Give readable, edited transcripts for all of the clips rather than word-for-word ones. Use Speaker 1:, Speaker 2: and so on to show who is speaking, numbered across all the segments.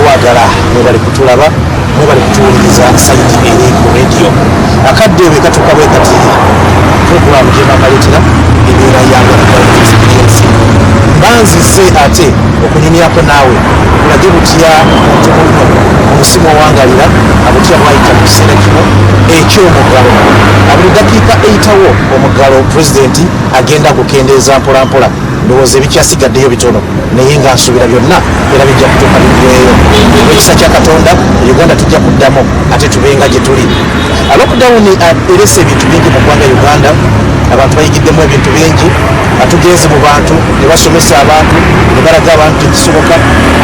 Speaker 1: twagala mwebali kutulaba mwebali kutuwuliriza sayiti eri ku radio akadde bwe katuuka bwe kati puroguramu gye bamaleetera embeera yange experience banzise ate okunyumyako naawe kulage butya omuntu omusimu owangalira abutya bwayita mu kiseera kino eky'omuggalo buli dakiika eyitawo omuggalo pulezidenti agenda gukendeeza mpolampola ndowooza ebikyasigaddeyo bitono naye nga nsuubira byonna era bijja kutuuka biggweeyo ekisa kya katonda uganda tujja kuddamu ate tubenga gye tuli lockdown erese ebintu bingi mu ggwanga uganda abantu bayigiddemu ebintu bingi atugenze mu bantu ne basomesa abantu ne balaga abantu tekisoboka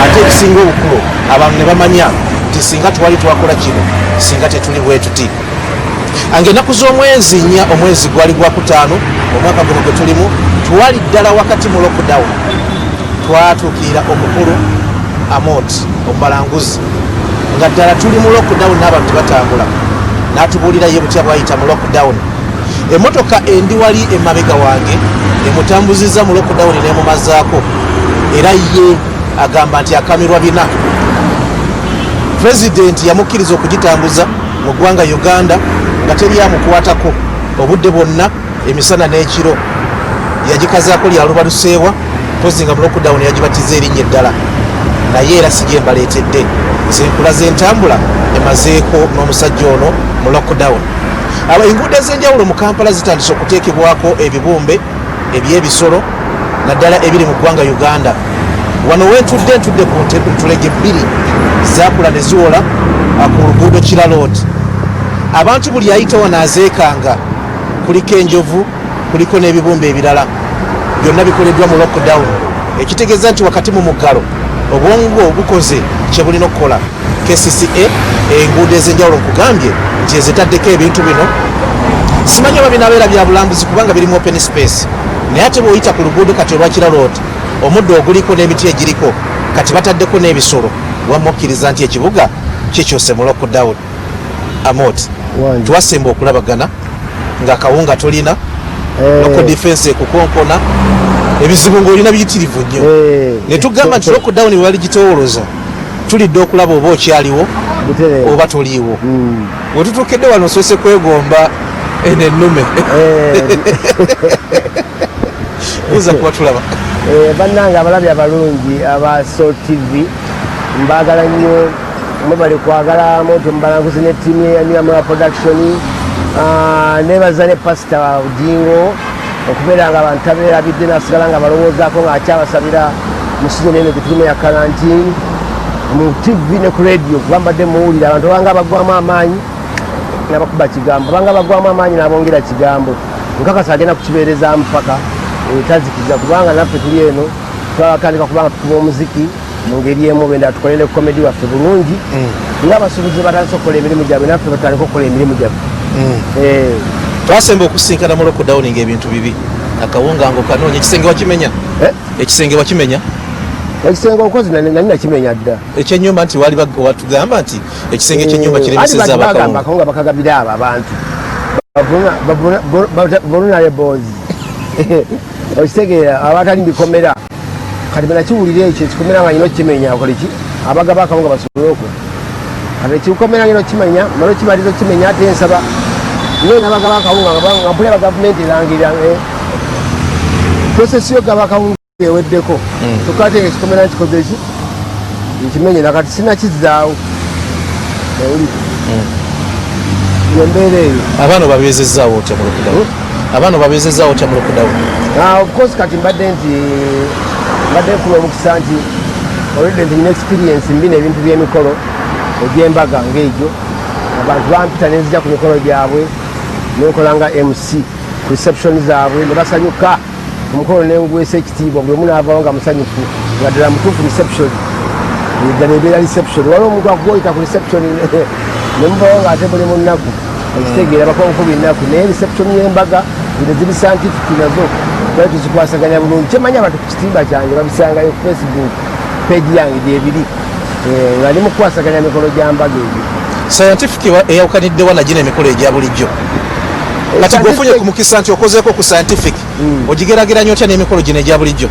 Speaker 1: ate ekisinga obukulu abantu ne bamanya nti singa twali twakola kino singa tetuli bwe tuti ange ennaku z'omwezi nnya omwezi gwali gwa kutaano omwaka guno gwe tulimu twali ddala wakati mu lockdown twatuukirira omukulu Amot omubalanguzi nga ddala tuli mu lockdown n'abantu batambula n'atubuulira ye butya bwayita mu lockdown emotoka endi wali emabega wange emutambuziza mu lockdown nemumazaako era ye agamba nti akamirwa bina pulezidenti yamukkiriza okugitambuza mu ggwanga Uganda nga teri amukwatako obudde bwonna emisana n'ekiro yagikazaako lyalubaluseewa mpozi nga mu lockdown yagibatiza erinnya eddala naye era si gye mbaleetedde nze nkulaze entambula emazeeko n'omusajja ono mu lockdown enguudo ez'enjawulo mu Kampala zitandise okuteekebwako ebibumbe eby'ebisolo naddala ebiri mu ggwanga Uganda wano wentudde ku ntulege bbiri zakula ne ziwola ku luguudo Kira Road abantu buli ayitawo naazeekanga kuliko enjovu kuliko n'ebibumbe ebirala byonna bikoleddwa mu lockdown ekitegeeza nti wakati mu muggalo obwongo bukoze kye bulina okukola KCCA enguudo ez'enjawulo nkugambye nti ezitaddeko ebintu bino simanyi oba binabeera bya bulambuzi kubanga biri mu open space naye ate bw'oyita ku luguudo kati olwa Kira Road omuddo oguliko n'emiti egiriko kati bataddeko n'ebisolo wamukkiriza nti ekibuga kikyuse mu lockdown Amot twasemba okulabagana ng'akawunga tolina local defense ekukonkona ebizibu ng'olina biyitirivu nnyo ne tugamba nti lockdown wali gitowoloza tulidde okulaba oba okyaliwo oba toliiwo wetutuukedde wano osoose kwegomba eno ennume uza kuba tulaba
Speaker 2: bannange abalabi abalungi aba Soul TV mbagala nnyo mubali kwagala Moto Mubalanguzi ne ttiimu ya Nyamula production nebaza ne pasita Ujingo okubeera nga abantu abeerabidde nasigala nga balowoozaako ng'akyabasabira mu sizoni eno gyetulimu ya karantini mu TV ne ku radio kuba mbadde muwulira abantu banga bagwamu amaanyi nabakuba kigambo banga bagwamu amaanyi nabongera kigambo nkakasa agenda kukibeerezaamu paka tazikiza kubanga naffe tuli eno twatandika kubanga tukuba omuziki mu ngeri emu benda tukolere komedi waffe bulungi ng'abasuubuzi batandise okukola emirimu gyabwe naffe batandika okukola emirimu gyaffe
Speaker 1: twasemba okusinkana mu lockdown ng'ebintu bibi akawunga ngo kanoonya ekisenge wakimenya ekisenge wakimenya
Speaker 2: ekisenge okozi nali nakimenya dda
Speaker 1: ekyenyumba nti wali watugamba nti ekisenge ekyenyumba kiremeseza
Speaker 2: abakawunga bakagabira abo abantu vulnerable okitegeera abatali bikomera kati benakiwulira ekyo ekikomera nga nyina okimenya okoleki abagaba akawunga basobole okwo kati ekikomera nyina okimenya mala okimaliza okimenya ate nsaba naye nabagaba akawunga nga mpulira gavumenti erangirira prosesi yo gaba akawunga eweddeko tukate nga ekikomera nkikoze eki nkimenye nakati sinakizaawo ewuli embeera eyo
Speaker 1: abaana babeezezaawo otya mu lockdown abaana babeezezaawo otya mu lockdown
Speaker 2: of course kati mbadde nfuna omukisa nti olwedde nti nyina experience mbina ebintu by'emikolo egy'embaga ng'egyo abantu bampita nenzija ku mikolo gyabwe nenkolanga MC ku reception zaabwe ne basanyuka omukolo nenguwesa ekitiibwa buli omu naavawo nga musanyufu nga ddala mutuufu reception ddala ebeera reception waliwo omuntu akugoyita ku reception nemuvawo ng'ate buli mu nnaku ekitegeera bakonkuba ennaku naye reception y'embaga zino ziri scientific nazo twali tuzikwasaganya bulungi kyemanya abantu ku kitimba kyange babisangayo ku Facebook page yange gyebiri nga ndi mukukwasaganya mikolo gya mbaga ebyo
Speaker 1: scientific eyawukanidde wana gino emikolo egya bulijjo kati gwofunye ku mukisa nti okozeeko ku scientific ogigeraageranya otya n'emikolo gino egya bulijjo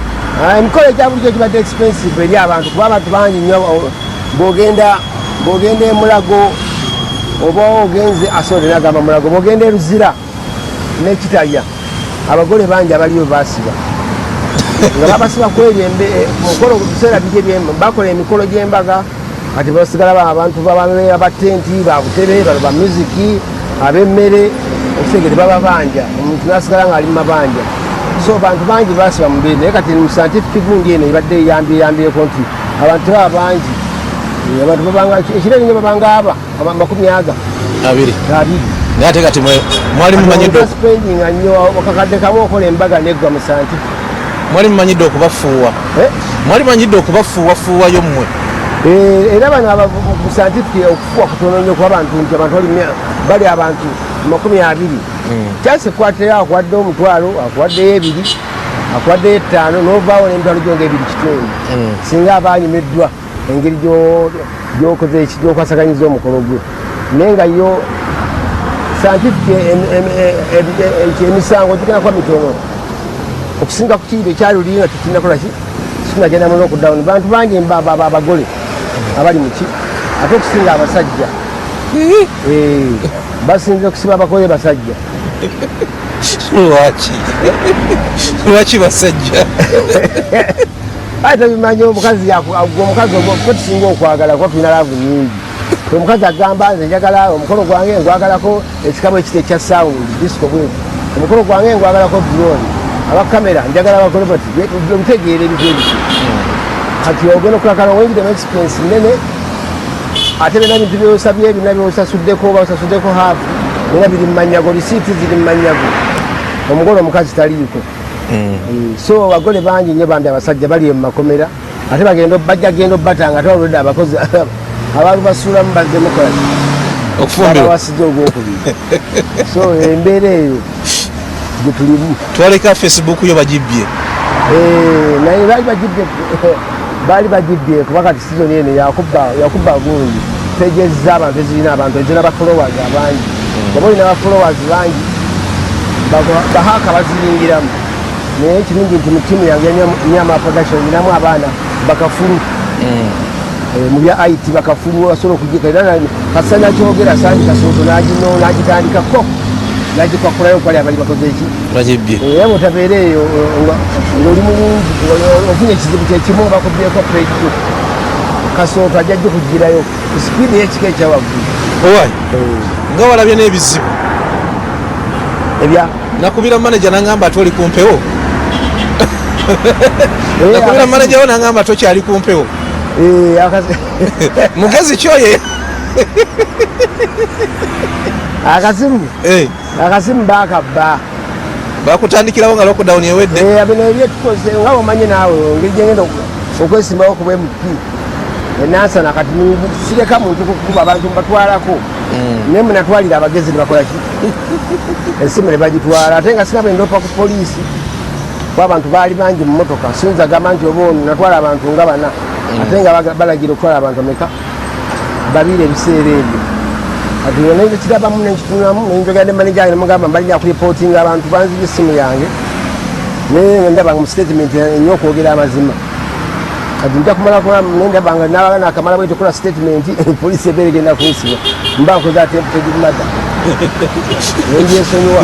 Speaker 2: emikolo egya bulijjo gibadde expensive eri abantu kuba abantu bangi nnyo bw'ogenda emulago oba ogenze asole nagamba mulago bw'ogenda eruzira n'ekitalya abagole bangi abaliyo basiba nga babasiba kweri mukolo biseera bije bakola emikolo gy'embaga kati basigala abantu bababeera batenti babutebe balo bamuziki ab'emmere okusegere baba banja omuntu nasigala nga ali mu mabanja so bantu bangi basiba mu mbeera naye kati mu scientific gundi eno ebadde eyambiyeko nti abantu baba bangi abantu babanga ekirere nyo babanga aba 20
Speaker 1: naye ate kati mwali mumanyidde
Speaker 2: spendinga nnyo akakadde kamu okola embaga neggwa mu scientific
Speaker 1: mwali mumanyidde okubafuuwa mwali mumanyidde okubafuuwafuuwayo mmwe
Speaker 2: era bano mu scientific okufuuwa kutono nnyo kuba abantu nti abantu bali abantu 20 kyase ekwatirayo akuwadde omutwalo akuwaddeyo 2 akuwaddeyo 5 novaawo n'emitwalo gyonga 2 kitundu singa aba anyumiddwa engeri gyokoze eki gyokwasaganyiza omukolo gwe naye nga yo scientific emisango gigenda kuba mitono okusinga ku kiibo ekyaluli nga tukinakolaki tunagenda mu lockdown bantu bangi abagole abali muki ate okusinga abasajja basinze okusiba abagole basajja
Speaker 1: lwaki basajja
Speaker 2: ate bimanyi omukazi tusinga okwagala kuba tulina laavu nyingi omukazi agamba nze njagala omukolo gwange ngwagalako ekikabo ekiti ekya sound disco bwe omukolo gwange ngwagalako drone abakamera njagala bakole bati omutegeera ebintu ebiki kati ogenda okulakala wenjidemu experience nene ate bena bintu byosabye bina byosasuddeko oba osasuddeko haafu era biri mumanyago lisiiti ziri mumanyago omugole omukazi taliiko so abagole bangi nnyo bambi abasajja bali mumakomera ate bajja genda obbatanga ate olwedde abakozi abantu basuulamu bademokrasi okufumbirwawasiza ogwokubiri so embeera eyo gyetulimu
Speaker 1: twaleka Facebook yo bagibbye
Speaker 2: naye baali bagibbye kuba kati sizoni eno yakubba gungi tegezza abantu ezirina abantu ezirina bafollowers abangi oba olina bafollowers bangi bahaka baziyingiramu naye ekirungi nti mu tiimu yange nyama production nyinamu abaana bakafulu mu bya IT bakafulu basobola okugika kasa nakyogera Sandi Kasooto n'agitandikako nagikwakulayo kwali abali bakoze eki
Speaker 1: bagibbye
Speaker 2: era bwotabeera eyo ng'oli mulungi ofunye ekizibu kyekimu bakubyeko page Kasooto ajja kugirayo ku sipiidi y'ekika ekyawaggulu
Speaker 1: owaayi nga walabye n'ebizibu
Speaker 2: ebya
Speaker 1: nakubira manager nangamba ati oli kumpewo nakubira manager wo nangamba tokyali kumpewo mugezi kyoye
Speaker 2: akasimu bakabba
Speaker 1: bakutandikirawo nga lockdown ewedde
Speaker 2: bino ebyetukoze nga omanyi naawe ngeri gyengenda okwesimbawo ku MP enansana kati sireka muntu kukuba abantu mbatwalako naye munatwalira abagezi nebakolaki esimu ne bagitwala ate nga sinaba endopa ku poliisi kuba abantu baali bangi mu motoka sinza gamba nti oba ono natwala abantu nga 4 ate nga balagira okutwala abantu ameka 2 ebiseera ebyo kati naye kirabamu nenkitunamu nenjogera ne manager yange nemugamba mbalina kuripootinga abantu banzija essimu yange naye ndaba nga mu statement nnyo okwogera amazima kati nja kumala nendabanga nabaana akamala bwete kola statement poliisi ebeera egenda kunsiba mba nkoze attempted murder nendyesonyiwa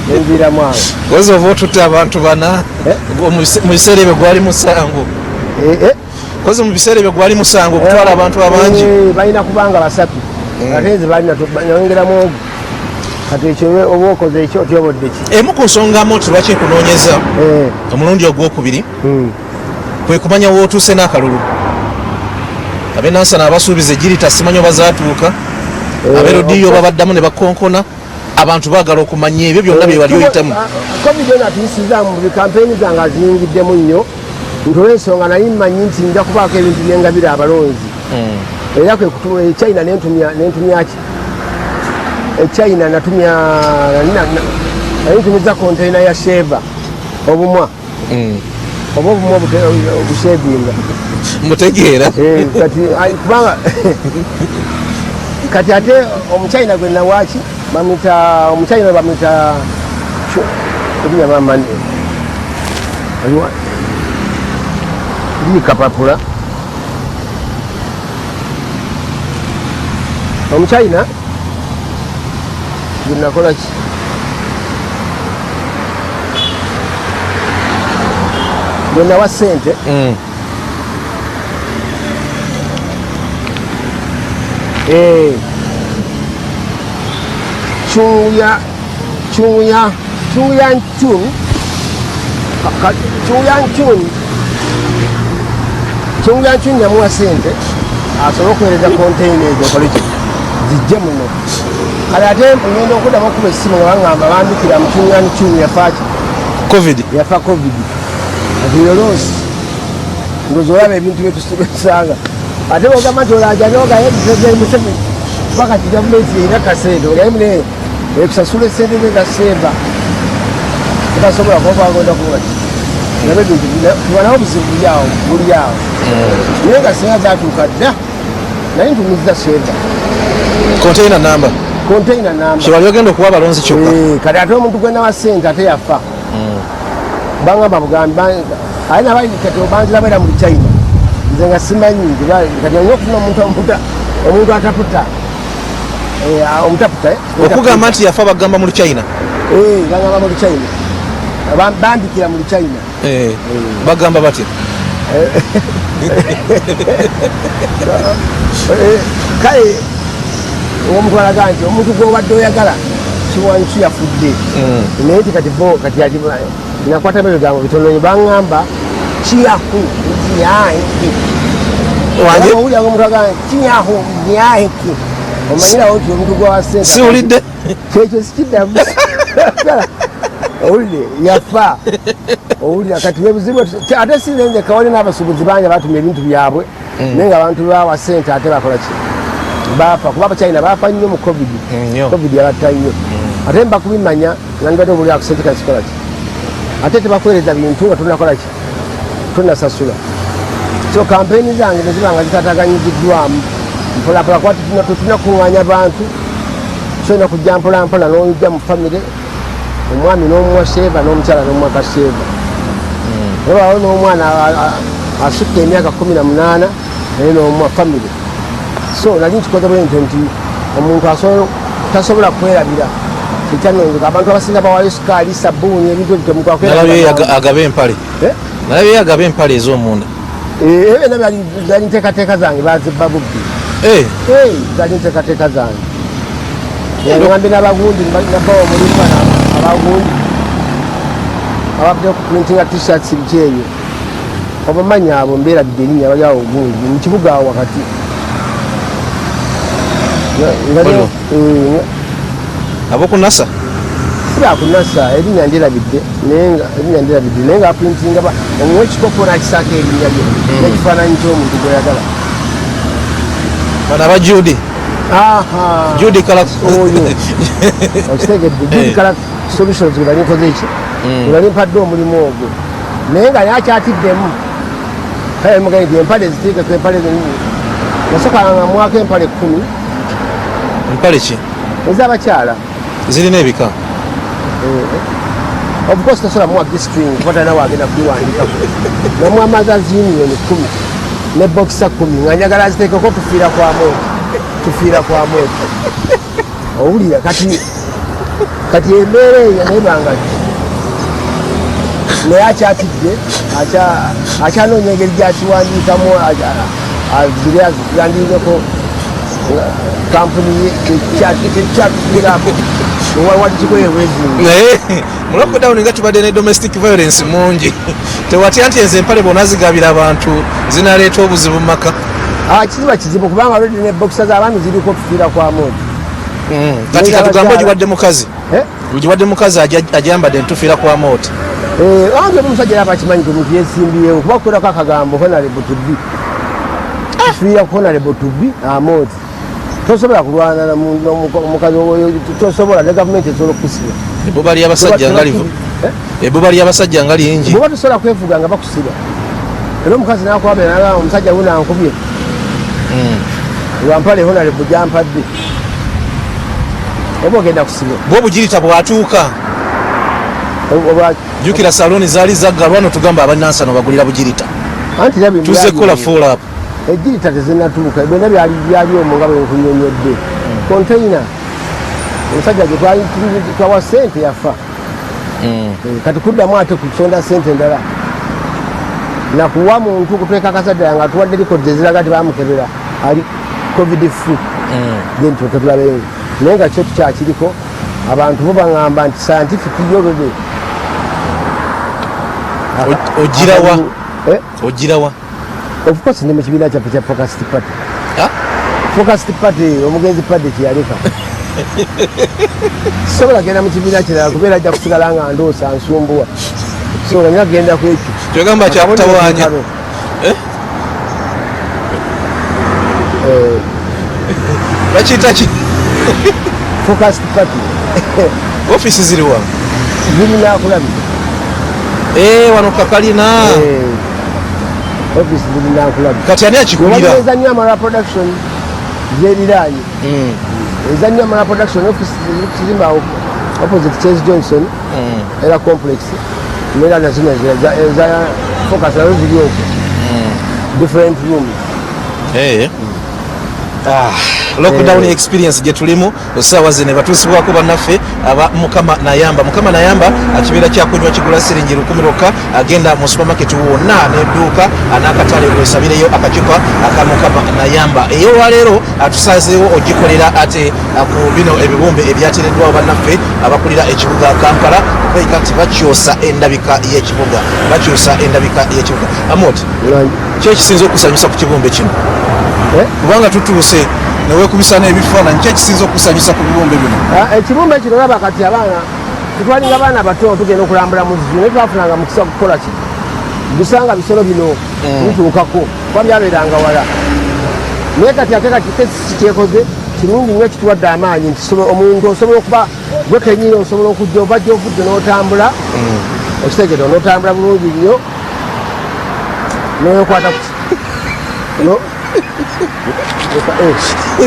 Speaker 2: nenviiramu awo
Speaker 1: oza ova otutte abantu 4 mu biseera ebyo gwali 7 kozi mu biseera ebyo gwali 7 okutwala abantu abangi
Speaker 2: balina kubanga 3 ate nze balinayongeramu ogu kati ekyo oba okoze ekyo otyobodde ki
Speaker 1: emu ku nsonga moti lwaki nkunoonyeza omulundi ogwokubiri kwe kumanya wootuuse n'akalulu abenansana abasuubiza egirita simanyi oba zaatuuka aberodiyo babaddamu ne bakonkona abantu baagala okumanya ebyo byonna bye wali oyitamu
Speaker 2: covid eno atuyisizaamu mu bikampeyini zange aziyingiddemu nnyo nti olw'ensonga naye mmanyi nti nja kubaako ebintu byengabira abalonzi era kwe echina nentumyaki echina natumya konteina ya sheva obumwa oba obumwa obushevinga
Speaker 1: mutegeera
Speaker 2: kubanga kati ate omuchina gwe nawaki omuchina bamwita ebinyamamani kapapula Omuchina gunakola ki gunawa sente Chuya Chun yamuwa sente asobola okuweereza container ezo koleki zijje muno kale ate ngenda okuddamu okuba essimu nga baŋŋamba bambikira mu Chun yafaaki yafa covid atirolosi ndoza olaba ebintu byetusanga ate ogamba nti olajanogayebisemi pakati gavumenti erina kasente ogaimune ekusasula esente zegasemba tutasobola kubagonda kubati tubanawo obuzibu buli awo naye nga senga zatuuka dda naye ntumiza seva container number
Speaker 1: kyewali ogenda okuwa abalonzi kyokka
Speaker 2: kati ate omuntu gwena wa sente ate yafa bangamba bugambi aye nabali kati obanzirabeera mu China nze nga simanyi kati olina okufuna omuntu ataputa omutaputa
Speaker 1: okugamba nti yafa bagamba mu China
Speaker 2: bagamba mu China bambikira mu China
Speaker 1: bagamba batya
Speaker 2: kale omuntu alaga nti omuntu gwobadde oyagala kiwancu yafudde naye kati nakwata ebigambo bitono baŋŋamba kiyahu nyaiki owulira omuntu aga kiyahu nyaiki omanyirawo nti omuntu gwawasente
Speaker 1: siwulidde
Speaker 2: kyekyo sikiddamu owulire yafa owulira kati webuzibu ate sinenzeka wali n'abasuubuzi bangi batuma ebintu byabwe naye nga abantu bawa sente ate bakola ki bafa kuba abachina bafa nnyo mu covid yabatta nnyo ate mbakubimanya nangate obuli akusente kasikola ki ate tebakwereza bintu nga tonakola ki tonasasula so kampeyini zange neziba nga zitataganyiziddwamu mpolapola kuba tetulina kuŋŋanya abantu solina kujja mpolampola n'ojja mu famire omwami n'omuwa seva n'omukyala n'omuwa kaseva obawo n'omwana asukka emyaka 18 naye n'omuwa famire so nali nkikoze bwento nti omuntu tasobola kwerabira ekyanonzeka abantu abasinga bawayo sukaali sabbuuni ebintu
Speaker 1: nalabye agaba empale ez'omunda
Speaker 2: ebyo zali nteekateeka zange bazibba bubbi zali nteekateeka zange ngambe n'abagundi nabawa omulimu abagundi abadde okuprintinga t-shirts bikyeyo obamanyi abo mbeerabidde erinnya bali awo ogungi mu kibuga awo wakati
Speaker 1: abokunasa
Speaker 2: sibakunasa erinnya ndirabidde naye nga aprintinga omuwa ekikopo nakisaako erinnya lye nekifaananyi ky'omuntu gweyagala
Speaker 1: bana aba Judy Kalak
Speaker 2: oyo okitegedde Judy Kalak solutions bwe bali nkoze eki bwe bali mpadde omulimu ogwo naye nga yakyatiddemu kale mugaidi empale ziteekeko empale nasokanga mwaka empale 10
Speaker 1: empale ki
Speaker 2: ez'abakyala
Speaker 1: zirina ebika
Speaker 2: of course tasobola muwa gistring kuba talina wagenda kubiwandikako namuwa magazine union 10 ne boxa 10 nga njagala ziteekeko tufiira kwa moto owulira kati embeera eyo nebanga naye akyatidde akyanoonya engeri gyakiwandiikamu yandiikeko kampuni ekyatufiiramu
Speaker 1: naye mu lockdown nga tubadde ne domestic violence mungi tewatya nti enze empale bona zigabira abantu zinaleeta obuzibu mu maka
Speaker 2: kiziba kizibu kubanga already ne boxer z'abaami ziriko okufiira kwa moto
Speaker 1: kati katugamba ogiwadde mukazi ajambadde ntufiira kwa moto
Speaker 2: wange omusajja era bakimanyi omuntu yesimbiyewo kuba kukolako akagambo honorable to be tufiira ku honorable to be amoti tosobola kulwana omukazi tosobola ne gavumenti esobola okukusiba
Speaker 1: ebbuba ly'abasajja nga lingi
Speaker 2: buba tosobola kwefuga nga bakusiba era omukazi nakwabera omusajja wuno ankubye lwampale honorable gyampadde oba ogenda kusiba
Speaker 1: bwobugirita bwatuuka jukira saloni zaali zaggalwa no tugamba abanansano bagulira bugirita
Speaker 2: anti
Speaker 1: tuze kukola follow up
Speaker 2: ejjirita tezinnatuuka byonna byali omwo nga bwe nkunyonyodde konteina omusajja gye twawa ssente yafa kati kuddamu ate kusonda ssente endala nakuwa muntu kutwekakasa ddala nga tuwadde likodi eziraga nti bamukebera ali covid free genti otulabeyo naye nga kyo tukyakiriko abantu bo baŋŋamba nti scientific yolode
Speaker 1: ogirawa
Speaker 2: of course ndi mu kibiina kyaffe kya focused party focused party omugenzi party kyeyaleka sobola genda mu kibiina kirala kubeera ajja kusigala nga ndoosa nsumbuwa so nga genda ku ekyo
Speaker 1: kyogamba kyakutawaanya bakiyitaki
Speaker 2: focused party
Speaker 1: ofisi ziriwa
Speaker 2: zirina kulabi
Speaker 1: wano kakalina
Speaker 2: ofisi zirina kulabi
Speaker 1: kati ani akikulira
Speaker 2: ezannya amala production zeriraanye ezannya amala production ofisi kizimba opposite Chase Johnson era complex nera nazina za focus nazo ziri okwo different rooms
Speaker 1: lockdown experience gye tulimu essaawa zino batuusibwako bannaffe aba mukama nayamba akibeera kyakunywa kigula siringi 10 lokka agenda mu supermarket wonna n'edduuka n'akatale wesabireyo akacupa aka mukama nayamba eyo waleero atusazeewo ogikolera ate ku bino ebibumbe ebyateereddwawo bannaffe abakulira ekibuga Kampala okulaika nti bakyosa endabika y'ekibuga Amoti ki ekisinza okusanyusa ku kibumbe kino kubanga tutuuse newekubisa n'ebifaananyi ki ekisinza okusanyusa ku bibumbe bino
Speaker 2: ekibumbe kino laba kati abaana tutwalinga abaana bato tugenda okulambula mu zizu naye twafunanga mukisa kukola ki dusanga bisolo bino bituukako kuba byabeeranga wala naye kati ate kati kikyekoze kirungi nnyo kituwadde amaanyi nti omuntu osobola okuba gwe kenyini osobola okujja obajja ovudde n'otambula okitegedde n'otambula bulungi nnyo noyekwata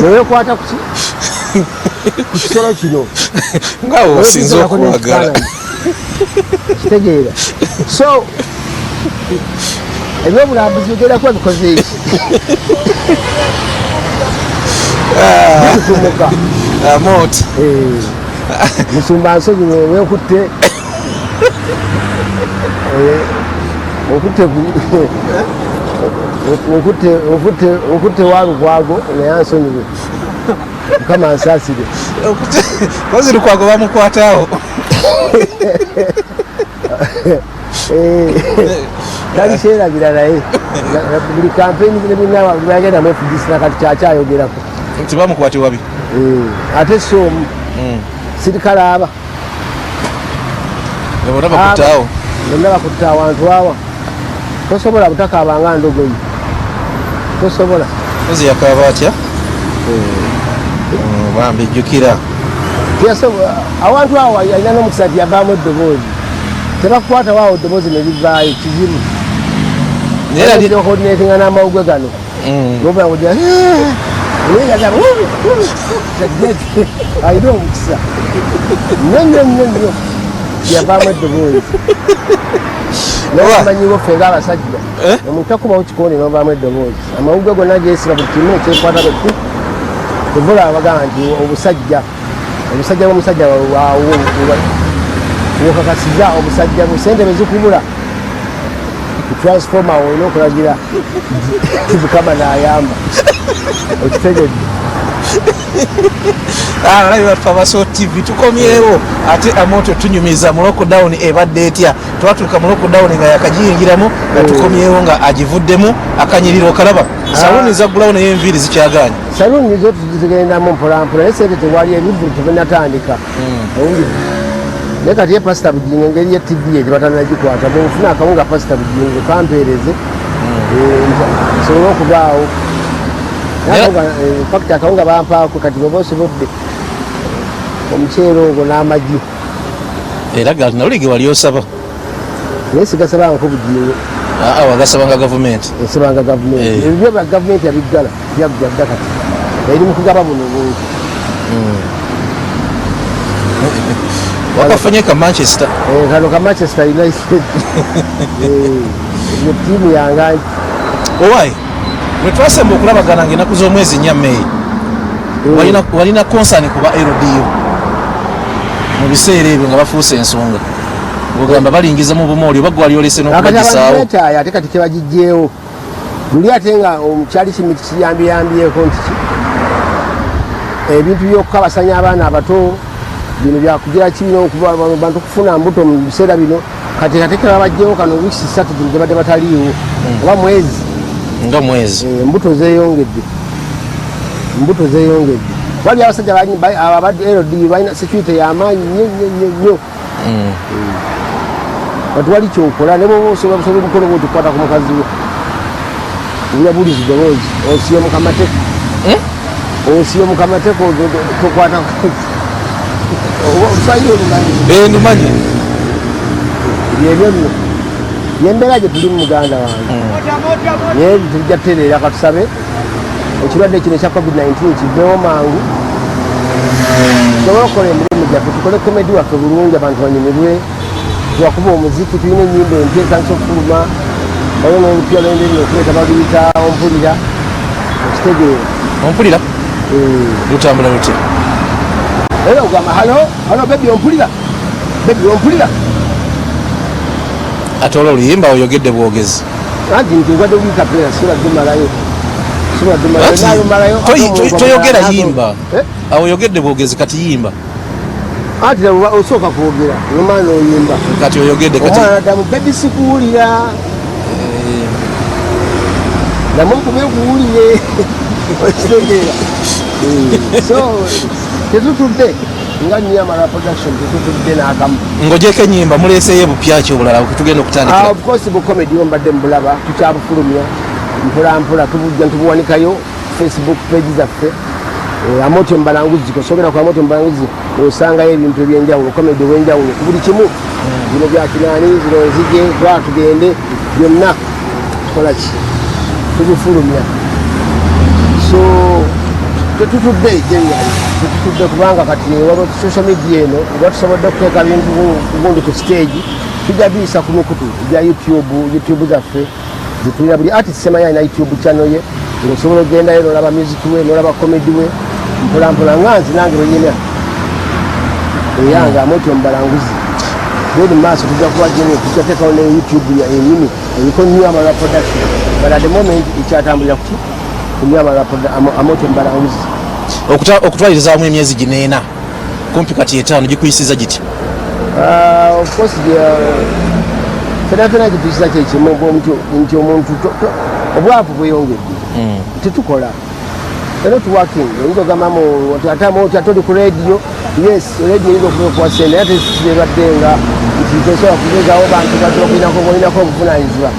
Speaker 2: noyekwata ku kisolo kino
Speaker 1: ngawo osinza okwagala
Speaker 2: kitegeera so ebyobulambuzi bigenda kuba bikoze eki bitutumuka
Speaker 1: Amoti
Speaker 2: musumba nsonyi wekutte okutte walukwago naye ansonyiwe mukama nsaasire
Speaker 1: kozi lukwago bamukwataawo
Speaker 2: tali kyerabira naye buli kampeni nebinagendamu FDC nakati kyakyayogerako
Speaker 1: nti bamukwate wabi
Speaker 2: ate somu sirikalaaba
Speaker 1: bona bakutaawo
Speaker 2: bonna bakutta awantu awa tosobola butakaabanga ndogoyi tosobola
Speaker 1: kozi yakaaba atya bambijjukira awantu awo alina n'omukisa nti yavaamu eddoboozi tebakukwata waawo eddoboozi ne livaayo kizibu naye okodinetinga n'amawugwe gano nobaoja alina omukisa nnyo yavaamu eddoboozi namanyiwo ffe ngaabasajja omuntu takubawo kikooni novaamu eddoboozi amawugwe gonna gesiba buli kimu ekyekwata betu tevula abagamba nti obusajja bw'omusajja wokakasiza obusajja bwe sente bezikubula transforma olina okulagira mukama n'ayamba okitegedde alabi baffe abaso tv tukomyewo ate Amoti tunyumiza mu lockdown ebadde etya twatuuka mu lockdown nga yakagiyingiramu nga tukomyewo nga agivuddemu akanyiriro okalaba saluni zaggulawo naye enviiri zikyaganya
Speaker 2: saluni zo tuzigendamu mpolampola naye sente tewali ebivulu tebenatandika naye kati ye pasita bujingo engeri ye tv egyo batannagikwata bwenfuna akawunga pasita bujingo kampeereze nsobole okubaawo fakiti akawunga bampaako kati bweba osobodde omuceere ogwo n'amagi
Speaker 1: era naluli ge wali osaba
Speaker 2: naye sigasabanko bujingo
Speaker 1: wagasabanga gavumenti
Speaker 2: esabanga gavumenti ebyo bya gavumenti yabiggala byaggwadda kati eri mu kugaba buno buntu
Speaker 1: wakafunye ka Manchester
Speaker 2: kano ka Manchester United iyo tiimu yange
Speaker 1: owaayi bwe twasemba okulabagana ng'ennaku z'omwezi 4 May walina konsani kuba LDU mu biseera ebyo nga bafuuse ensonga ogamba balingiza mu bumooli oba gwali olese n'okubagisaawo
Speaker 2: ate kati tebagijjeewo luli ate nga omukyali kimiti kiyambyeyambyeko nti ebintu by'okukabasanya abaana abato bino byakugira kibino bantu kufuna mbuto mu biseera bino kati katekera bajjeewo kano wiiki 3 gye badde bataliiwo oba mwezi embuto zeeyongedde wali abasajja abadde LD balina security y'amaanyi nnyo kati wali kyokola ne bwoba osobola omukono gwo tukwata ku mukazi we uyabuliza eddoboozi osiye mukamateko tokwata oluswayiri olumanyi
Speaker 1: ndumanyi
Speaker 2: byebyo bino yembeera gye tuli mu muganda wange naye tujja tutereera katusabe ekirwadde kino ekya COVID-19 kiveewo mangu tusobole okukola emirimu gyaffe tukole komedi waffe bulungi abantu banyumirwe tuwakuba omuziki tulina ennyimba empya etandisa okufuluma waliwo n'olupya lwenderina okuleeta baluyita ompulira okitegeera
Speaker 1: ompulira lutambula lutya
Speaker 2: era ogamba halo bebi ompulira
Speaker 1: ate olwo oluyimba oyogedde bwogezi
Speaker 2: anti nti nkwadde bwikapera sibadde malayo
Speaker 1: toyogera yimba awo oyogedde bwogezi kati yimba
Speaker 2: anti osooka kwogera nomana oyimba
Speaker 1: kati oyogedde
Speaker 2: omwana ddamu bebi sikuwulira namunkube kuwulire okitegeera so tetutudde nga Nyamala production tetutudde n'akamu
Speaker 1: ng'ogyeko ennyimba muleeseyo bupyaki obulala tugenda okutandikira
Speaker 2: of course bukomedi mbadde mbulaba tukyabufulumya mpolampola tubujja ntubuwanikayo Facebook page zaffe Amoto Mbalanguzi kosogera kwa Amoto Mbalanguzi osangayo ebintu ebyenjawulo komedi wenjawulo ku buli kimu bino bya kinani zino nzige twatugende byonna tukola ki tubifulumya so tetutudde kubanga kati waliwo social media eno nga tusobodde okuteeka bintu gundi ku stage tujja biyisa ku mikutu gya youtube zaffe zitulira buli artist Ssemanya alina youtube channel ye ng'osobola ogendayo n'olaba music we n'olaba comedy we mpolampola nganzi nange lwenyina eyange Amoto Mbalanguzi then maaso tujja kuba gene tujateekawo ne youtube enyini eriko Nyamala production but at the moment ekyatambulira kuki Nyamala Amoto Mbalanguzi
Speaker 1: okutwalirizaamu emyezi gineena kumpi kati 5 gikuyisiza giti
Speaker 2: of course fena gituyisiza kyekimu nti omuntu obwavu bweyongedde tetukola era tuwaking oyinza ogamamu ate atoli ku radio yes radio yinza okuba sente ate sibadde nga nti tosobola kugezawo bantu bolinako obuvunanyizibwa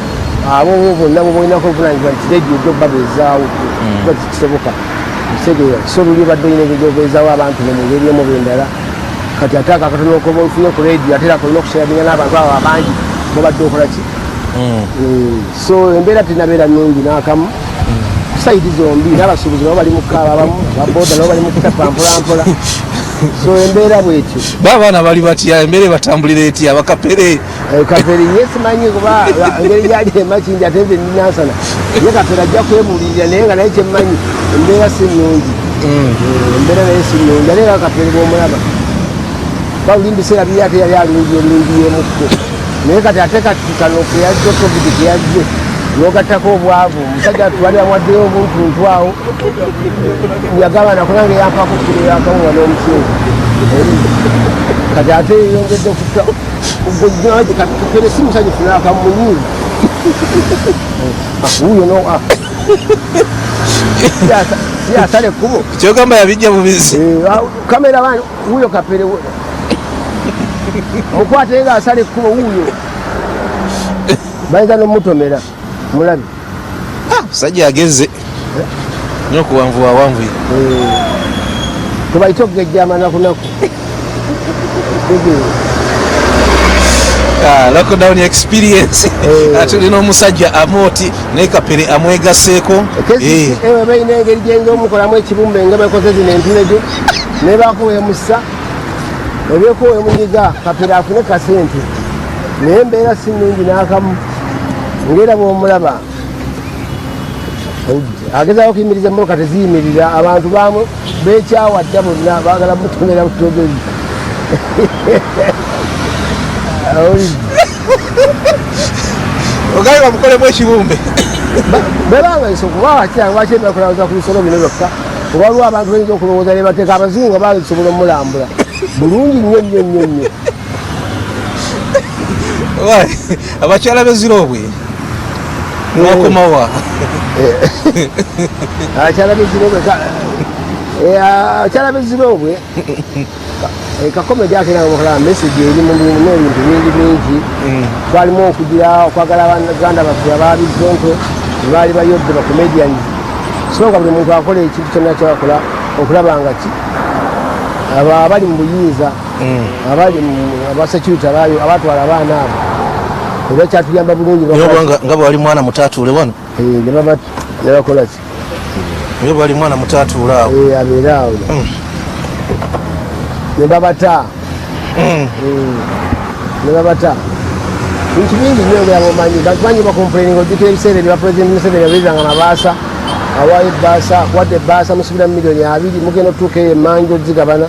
Speaker 2: abo bonna bolinako obuvunanyizibwa nti radio ojja okubabeezaawo kuba kisoboka kitegeera so luli badde oyina engeri gyobeezaawo abantu mu ngeri emu bendala kati ate akakatono okoba ofunye ku radio ate era kolina okushayabinya n'abantu abo abangi mubadde okola ki so embeera tenabeera nnungi n'akamu saidi zombi n'abasuubuzi nabo bali mu kkaaba abamu baboda nabo bali mu kutapa mpolampola so embeera bwetyo
Speaker 1: baabaana bali batya embeera batambulira etya bakapere
Speaker 2: kapere yesimanyi kuba engeri yali emakindi ate nze ninansana ye kapere ajja kwebulirira naye nga naye kyemmanyi embeera si nnungi embeera naye si nnungi ate nga kapere bwomulaba bawuli mbiseera biri ate yali alungi olungiyemukko naye kati ate kati kano keyajja covid keyajje nogattako obwavu omusajja twali amwaddeyo obuntuntu awo yagaba nakunange yampako kiro yakawuwa n'omukyere kati ate yongedde kukere si musanyufu nakamunyiivu wuyo siyasale ekkubo
Speaker 1: kyogamba yabijja bubizi
Speaker 2: kamera bani wuyo kapere mukwate nga asala ekkubo wuyo bayinza nomutomera mulabi
Speaker 1: musajja ageze nyo okuwanvuwa wanvuye
Speaker 2: tubaite okugejja amanakunaku
Speaker 1: lockdown experience atulina omusajja Amoti naye kapere amwegaseeko
Speaker 2: balina engeri gyenza omukolamu ekibumbe nga bakoze zino empinejo naye bakuwemusa ebyekuwemunyiga kapere afune kasente naye embeera si nnungi n'akamu ngera bwomulaba agezaako okuyimiriza emmotoka teziyimirira abantu baamu beekyawadda bonna baagala mutomera butogezi
Speaker 1: ogaye bamukolemu ekibumbe
Speaker 2: bebanga isokuba kyangwakyenda kulawuza ku bisolo bino byokka kuba waliwo abantu bayinza okulowooza ne bateeka abazungu nga basobola omulambula bulungi nnyo nnyo nnyo nnyo
Speaker 1: abakyala bezirobwe mwakomawa abakyala bezirobwe kakome gyakenagamukolaba message erimu n'ebintu bingi bingi twalimu okugira okwagala abaganda baffe ababizonto baali bayodde bacomedians soka buli muntu akola ekintu kyonna kyakola okulaba nga ki abali mu buyinza abali abasecurity abatwala abaana abo era kyatuyamba bulungi nga bwali mwana mutatuule wano
Speaker 2: nebakola ki
Speaker 1: nga bwali mwana mutatuule awo
Speaker 2: abeera awo nebabata bintu bingi nnyo byamumanyi bakimanyi bakomplaining ojjukira ebiseera ebya president Museveni yabeezanga nabaasa awaayo ebbaasa kuwadde ebbaasa musubira mu miliyoni 2 mugenda otuuka eyo emanji ozigabana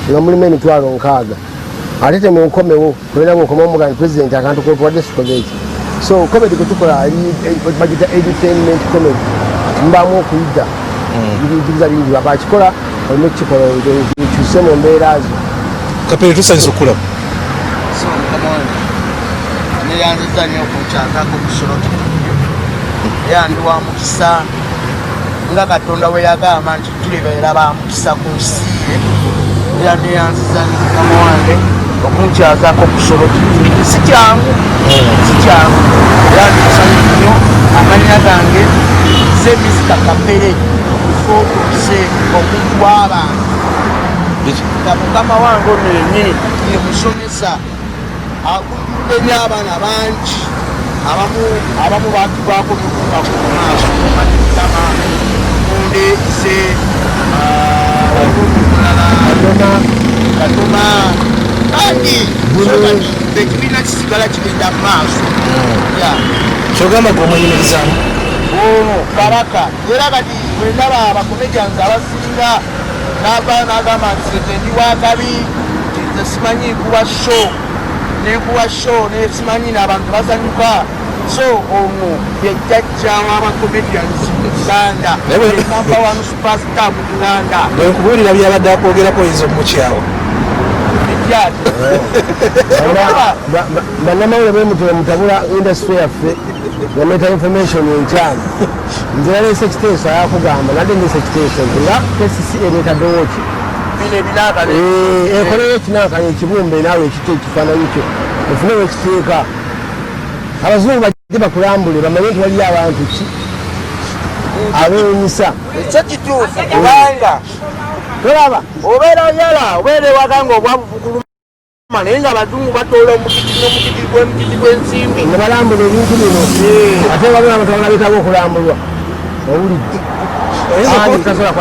Speaker 2: nga mulimu emitwalo 6 ate temunkomewo kubeera ngaokomawo muga nti president akantu kwetuwadde sikoze eki so comedy kwetukola bagita entertainment comedy mubaamu okuyidda biriza bingi bakakikola olimu ekikikola kyuse mu mbeera zo
Speaker 1: kapere tusanyisa okulaba
Speaker 3: neyanziza nnyo okukyazako kusolo era ndi wa mukisa nga Katonda we yagamba nti tulibeera ba mukisa ku nsi ye era neyanziza nnyo mukama wange okunkyazako kusolo si kyangu era ndikusanyufu nnyo amannya gange ze Mr. Kapere fotuse omuntu w'abantu nga mukama wange ono yennyini yemusomesa akujjudde n'abaana bangi abamu batugwako mukungako mu maaso matama munde ze olumulala katoma bangi ekibiina kisigala kigenda mu maaso
Speaker 1: kyogamba gomwenyumirizamu
Speaker 3: ono kabaka era kati bwendaba abakomedians abasinga n'agamba nti ndi wakabi nze simanyi nkuwa show nesimanyi n'abantu basanyuka so ono yejjajja w'abakomedians mu Uganda number 1 superstar mu Uganda
Speaker 1: bwenkubuulira byabadde akwogerako oyinza omukyawo
Speaker 2: bannamawulire bemutera mutabula industry yaffe yameta information enkyana nze naleese ekiteeso ayakugamba nadde ndeese ekiteeso nga KCC ereetaddewo ki ekoleyo ekinakanya ekibumbe naawe ekito ekifaananyi kyo ofunewo ekiteeka abazungu bajje bakulambule bamanye nti waliyo abantu ki abeewunyisa
Speaker 3: ekyo kituufu kubanga tolaba obeera oyala obeera ewaka nga obwabukuluma naye nga abazungu batoola omukiti gw'ensimbi
Speaker 2: nga balambula ebintu bino ate waliwo abantu abalabikako okulambulwa owulidde tasobola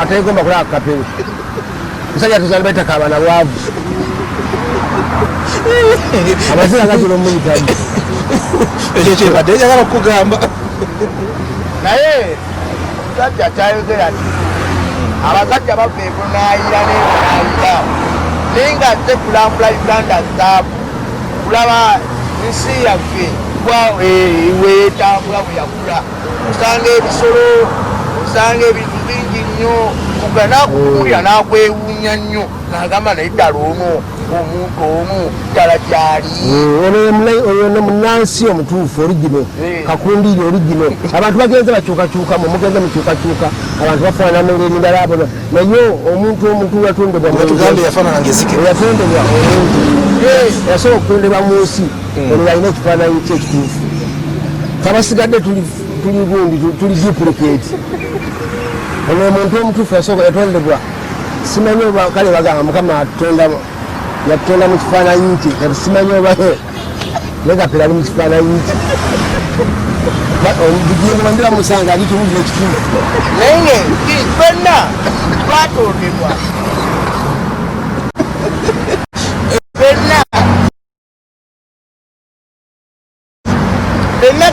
Speaker 2: atayegomba kulaba Kapere musajja tuzali baitaka abaana bwavu amazina gazula omuyitaji
Speaker 1: ekyo kyebadde njagala okugamba
Speaker 3: naye musajja kyayogera ti abasajja bava ebunaayira nebunaayira naye nga azze kulambula Uganda zaabu kulaba ensi yaffe wetambula bwe yakula osanga ebisolo osanga ebintu bingi nnyo nakuwulira nakwewuunya nnyo nagamba naye ddala omuntu omu ddala gyali
Speaker 2: oyo munansi omutuufu origino kakundiri origino abantu bagenze bakyukakyukamu mugenze mukyukakyuka abantu bafaanana engeri ndala abo naye omuntu yatondebwa
Speaker 1: yafaanananga ezike
Speaker 2: yatondebwa omuntu yasobola okutondebwa mu nsi ono yalina ekifaananyi kye ekituufu kabasigadde tuli gundi tuli duplicate ono omuntu omutuufu yatondebwa simanyi oba kale bagamba mukama yatutonda mu kifaananyi kye kati simanyi oba ne Kapere ali mu kifaananyi kye bugingo bandira musanga ali kiwulira ekitundu
Speaker 3: naye ffenna twatondebwa ffenna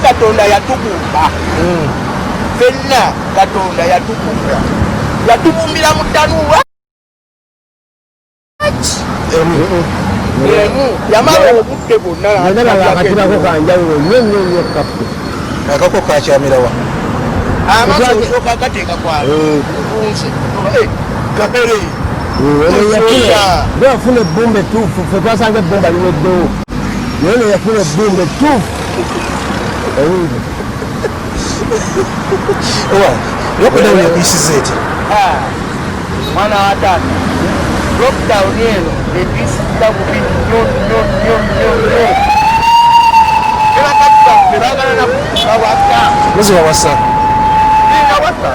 Speaker 3: Katonda yatugumba fenna Katonda yatubumbira mu ttanuwa yamala obudde bwonna
Speaker 2: akatirako kanjawulo nnyo kapu
Speaker 1: akako kakyamirawa
Speaker 3: amaaso osooka agateeka kwaunse kapere
Speaker 2: yafuna ebbumba ettuufu fe twasanga ebbumba liweddewo naye ne yafuna ebbumba ettuufu ewungi
Speaker 1: lockdown yakuyisiza eti
Speaker 3: mwana wa taata lockdown eno etuyisiza bubi nnyo ebakati baffe baagala nakubawasa
Speaker 1: muzibawasa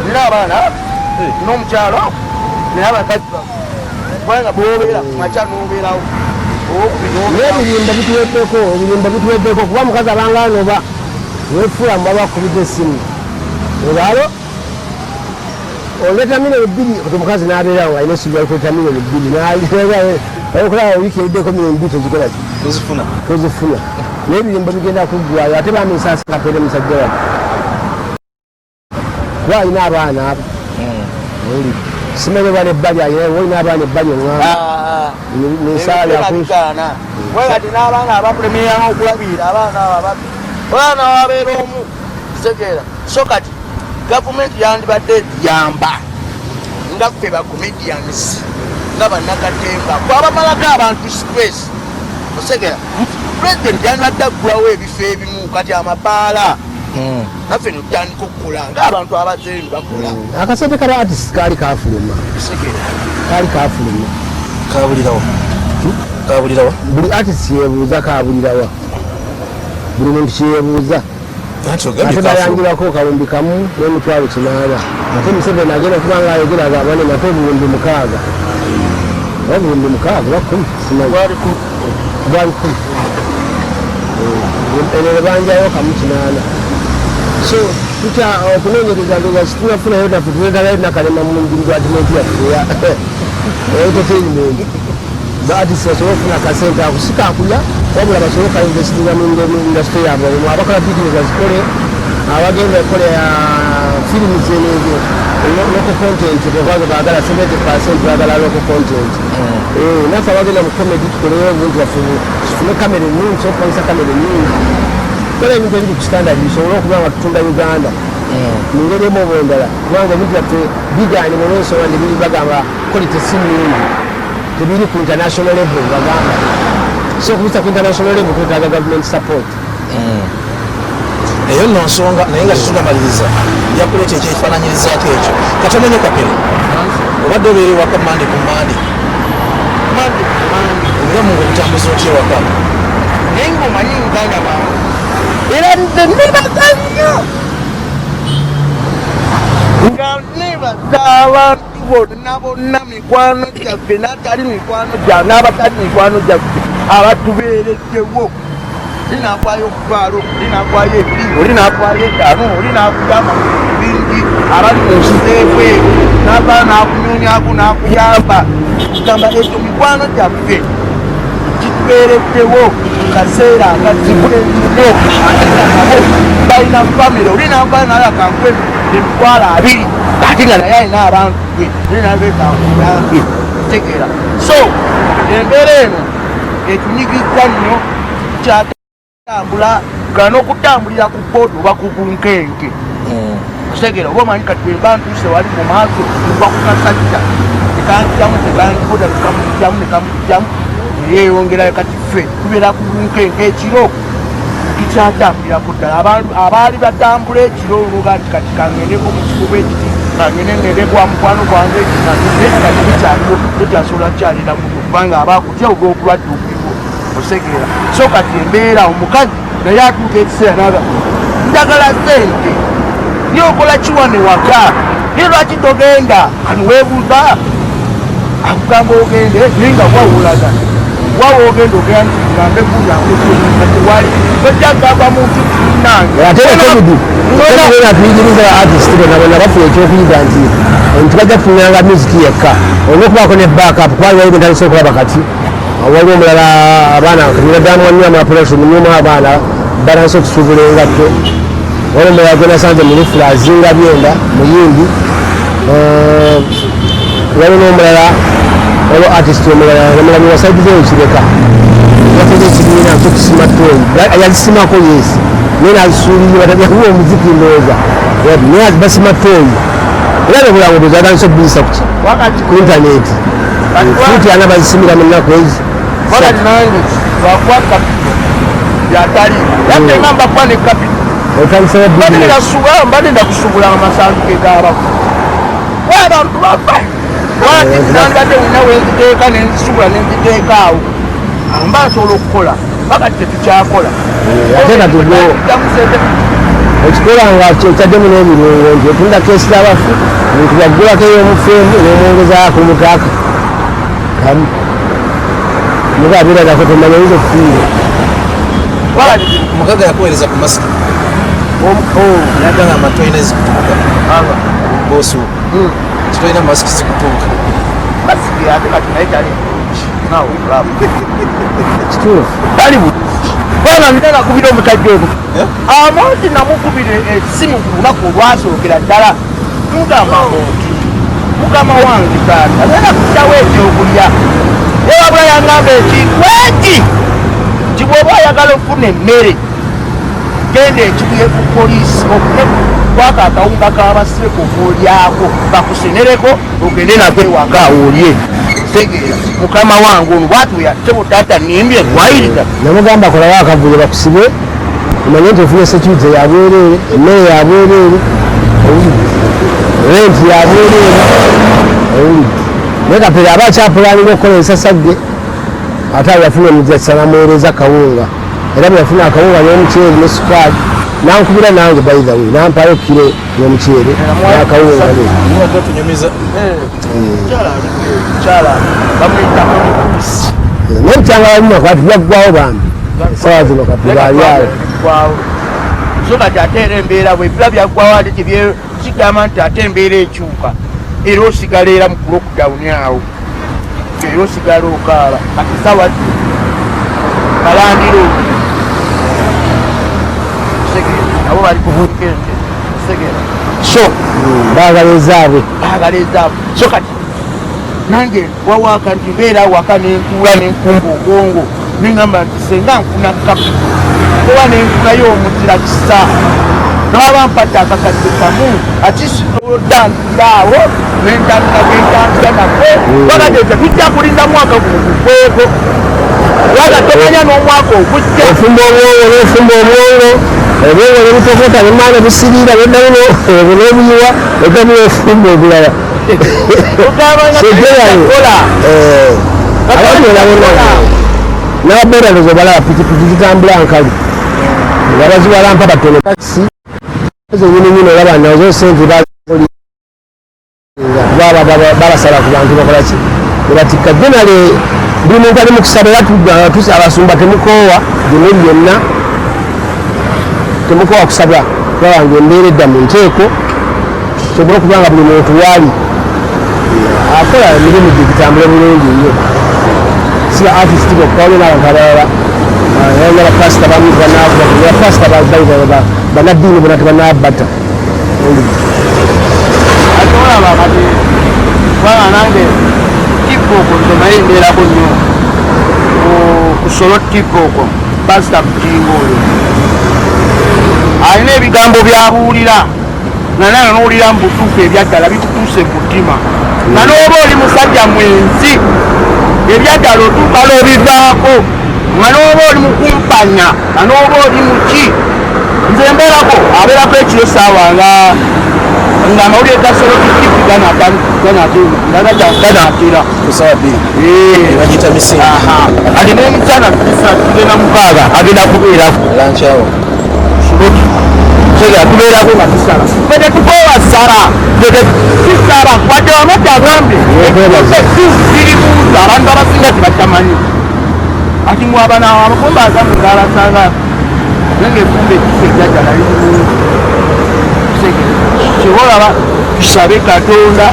Speaker 3: nina abaana n'omukyalo naye abakazi baffe kubanga bobeera maca n'obeerawo
Speaker 2: ebirimba bituweddeko kuba mukazi abanga anoba wefuula mubaba bakubidde essimu olwalo oleta milioni 2 kuti mukazi n'abeerawo alina essubi alikuleta milioni 2 okulaba wiiki eddeko milioni 2 tozikolaki tozifuna naye ebirimba bigenda kuggwayo ate bamisaasi kapere musajja wano kuba alina abaana abo simanyi bwana ebbali olina abaana ebbali
Speaker 3: oŋŋambwegati n'abaana abapulemeyanga okulabira abaana wabeera omu kitegeera so kati gavumenti yandibadde yamba nga ffe bacomedians nga bannakatemba kwabamalako abantu space osegeera pulezidenti yandibadde aggulawo ebifo ebimu kati amabaala naffe notandika okukola ngaabantu abazeeru bakola
Speaker 2: akasente kala artist kaali kafuluma
Speaker 1: kabulirawa
Speaker 2: buli artist yebuuza kabulirawa buli muntu kyeyebuuza ate bayangirako kawumbi kamu n'emitwalo 8 ate Museveni agenda okubanga ayogeraga abane nate obuwumbi 6 obuwumbi 6 gwali 10 eno banjayo kamu 8 so tutya okunoonyereza ndoga situnafunayo taffe tuletagayo nakalema mu adimenti yaffe entertainment baartist basobole okufuna akasente ako si kakulya wabula basobole okainvestinga mu industry yaabwe abakola bizinesi azikole abagenda ekola ya firimu zenezo local content bwebaga baagala 70% baagala local content naffe abagenda mu comedy tukoleyo obuntu baffe tufune kamera ennungi sokukozesa kamera ennungi kola ebintu ebiri ku standard bisobole okuba nga tutunda Uganda mu ngeri emu oba endala kubanga ebintu byaffe bigani mu lwensonga ndibiri bagamba quality si nnungi tebiri ku international level bagamba so okubisa ku international level twetaaga government support
Speaker 1: eyo nno nsonga naye nga tetunamaliriza yakuleeta ekyekifaananyirizaako ekyo katonenye kapere obadde obeera ewaka mande ku mande nga mungu obutambuza otya ewaka
Speaker 3: naye ngaomanyi Uganda bangu era nze nebaza nnyo nga nebaza abantu bonna mikwano gyaffe n'atali mikwano gyaffe n'abatali mikwano gyaffe abatubeereddewo linakwayo okutwalo linakwayo ebiri olinakwayo ettaano olinakuyamba mu bingi abali mu nsi z'ebweru n'abaa n'akunyonyako n'akuyamba kugamba ekyo mikwano gyaffe kitubeereddewo kaseera akazibu ennyo balina famire olinakwayo naye akankwe emitwalo 2 ate nga naye alina abantu bwe olinabeekakuyambe tegeera so embeera eno etunyigizza nnyo kyatambula gana okutambulira ku boodi oba ku bunkenke otegera oba omanyi kati bwemba ntuuse wali mu maaso nva ku kasajja tekanjyamu tekanjiboda tekamujjamu nekamujjamu neyeyongerayo kati ffe tubeera ku bunkenke ekiro tukyatambulirako ddala abaali batambula ekiro oluga nti kati kangendeko mu kikuba ekiti kangende ngendekwa mukwano gwange kati bikyaliwo tokyasobola kukyalira muno kubanga abakutya ogw'okulwadde obuliwo osegeera so kati embeera omukazi naye atuuka ekiseera naga njagala sente nyokola kiwane waka naye lwaki togenda kani weebuuza akugamba ogende naye nga wawulaga wawe ogenda ogenda nti ngambe kulyawali tojjagamba muntu nange
Speaker 2: ate tuyigiriza artist bona bafuna ekyokuyiga nti tibajja kufuniranga music yekka olina okubaako ne backup kubanga waliwo entandisa okulaba kati waliwo omulala abaana katinaddamu wanyuma production munyuma abaana balansa okusuubula engatto waliwo omulala gwe nasanze mu lufula azinga byenda muyimbi waliwo n'omulala waliwo artist omulala namulami wasaidize ekireka yakoze ekibiina kyo kusima toyi yazisimako yesi naye nazisuulirira yakuba omuziki ndowooza naye basima toyi era nebulamu tozatandisa okubuyisa ku intaneti futi ana bazisimira mu nnaku ezi
Speaker 3: mbadde ndakusubula amasanduke g'abafu abantu bafa nangadde wina wenziteeka nenzisubula nenziteeka awo mba nsobola okukola paka tetukyakola
Speaker 2: ekikola nga kyaddemu n'ebirungo nti otunda keesi y'abafu ntubaggulako ey'omufeemu n'omwongezaako mutaaka kamu mukabiragako tomanya oyinza okufiire
Speaker 1: mukaga yakuweereza ku masiki naddala amatoyina zikutuuka bosu kitoyina masiki zikutuuka
Speaker 2: kituufu
Speaker 3: bana ndala kubira omusajja ono amanti namukubire essimu ku lunaku olwasookera ddala mugamba nti mukama wange taata agenda kusawo ekyokulya ewabula yangamba ekikweki nti bw'oba ayagala okufuna emmere genda ekibuye ku poliisi okune kwaka akawunga k'abasibe kuvuolyako bakusenereko ogende nako ewaka olye tegeera mukama wange ono bwatuya tebo taata nimbye gwayirira
Speaker 2: namugamba kolawo akavuyo bakusibe omanye nti ofuna security yabwereere emmere yabwereere renti yabwereere naye kapere aba akyapulaninga okukola ensasagge ate abo yafuna omujjasa namuweereza kawunga era bwe yafuna akawunga n'omuceere ne sukaali nankubira nange by the way nampayo kiro y'omuceere n'akawunga n'ebityanga balimu kwati byaggwawo bambi esawa zino katubalyawo
Speaker 3: so kati ate era embeera bwe bira byaggwawo ate kigamba nti ate embeera ekyuka era osigala era mu lockdown awo era osigala okaala kati sawa kalandiro nabo bali kubuukente segera so
Speaker 2: baagala ezaabwe
Speaker 3: so kati nange wawaka nti mbeera waka nenkuula nenkumba obwongo neŋŋamba nti senga nkuna kapu oba nenfunayo omuzira kisa naba mpata akakadde kamu atisidodandaawo nentandika gentandika nagwe wagateete bijja kulinda mwaka gugukweko waga tomanya n'omwaka ogujja
Speaker 2: ofumba obwongo n'ofumba obwongo obwongo nebutokota nemaana busiriira neddamuno obwo n'obuyiwa egamu ofumba obulala n'ababoda lozo balaba pikipiki zitambula nkali nga baziwala mpa batono takisi zenyininyini olaba nazo sente babasala ku bantu bakolaki nebatikka jenale buli muntu ali mukusaba era abasumba temukoowa gyemuli byonna temukoowa kusaba babange embeera edda mu nteeko sobole okuba nga buli muntu waali akola emirimu gye gitambule bulungi nnyo siba artist bokka waliwo n'abantu abalala yalina bapasita bamu bapasita banaddiini bona tebanabatta
Speaker 3: ate olaba kati kubanga nange tikoko ntonaye embeerako nnyo kusolo tikoko pasita kutinga oyo alina ebigambo byabuulira nanana n'owulira mu butuufu ebyaddala bikutuuse mu mutima nga n'oba oli musajja mwenzi ebyaddala otuuka lwobivaako nga n'oba oli mukumpanya nga n'oba oli muki nze mbeerako abeerako ekiro saawa nga amawulire gasolo kikipi ganatera
Speaker 1: bagita misingi
Speaker 3: ati n'omusana tugenda mukaaga agenda kubeerako tubeerako nga tusala fete tukoowa sala tisala wadde wamati agambye ziribuuza abantu abasinga tibatamanyi ati mwabana abakomba azamu ngalasanga nange efumba ekisa ejjajjala kibolaba tusabe katonda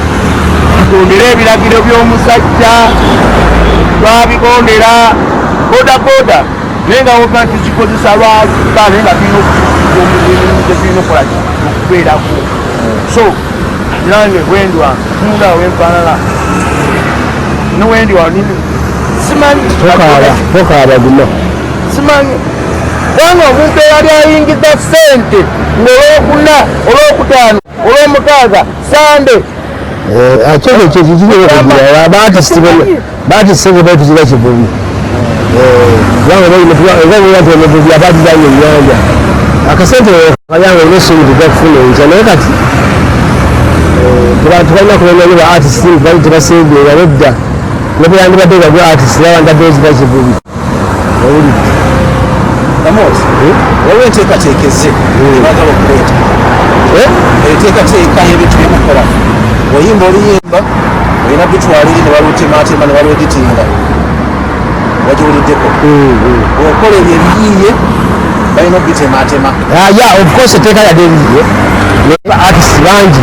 Speaker 3: tutondere ebiragiro by'omusajja twabigondera bodaboda naye nga woga nti zikozesa lwaba naye nga tulina okutulina okolaki okubeerako so nange wendwa ntunga wenfaanana nowendwa simanyi
Speaker 2: tokaaba guno
Speaker 3: simanyi kubanga omuntu eyali ayingiza ssente ng'olwokuna olwokutaano olwomukaaga sande
Speaker 2: batisenge baituziba kivubi emuvubi abatizanye enyanja akasente kayange olwesuubi tugakufuna enkya naye kati tubalina kulemanye ba artist bali tebasembeera nedda nebweyandibadde bagwe artist nabandadde ziba kivubi owulidde
Speaker 1: waliwo enteekateekeze ebagala okuleeta enteekateeka y'ebintu byemukola oyimba oluyimba olina bitwala eri ne balutemaatema ne balweditinga wagiwuliddeko okola ebyo ebiyiiye balina obitemaatema
Speaker 2: of course etteeka yadde eriiye naye artist bangi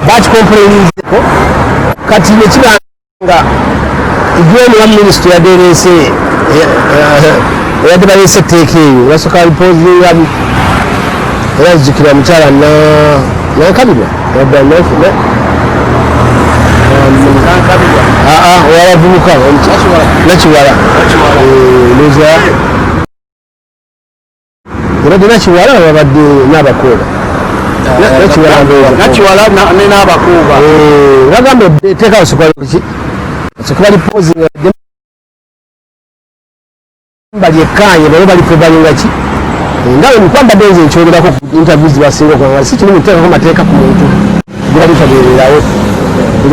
Speaker 2: bakikompuleninzeeko kati nekibanga igwenu wa minisitule yaderese yadde balese etteeka eyo basooka balipozinga era zijjukira mukyala nankabirwa owalavubuka nakiwala yabadde nakiwala babadde n'abakooba
Speaker 3: nakiwala n'abakuuba
Speaker 2: bagamba etteeka basooka balipozinga balyekkaanye balo balifebalingaki ngawe nikwambadde nze nkyogerako ku interview zibasinga okwanga si kirimu nteekako mateeka ku muntu gibalifagererawo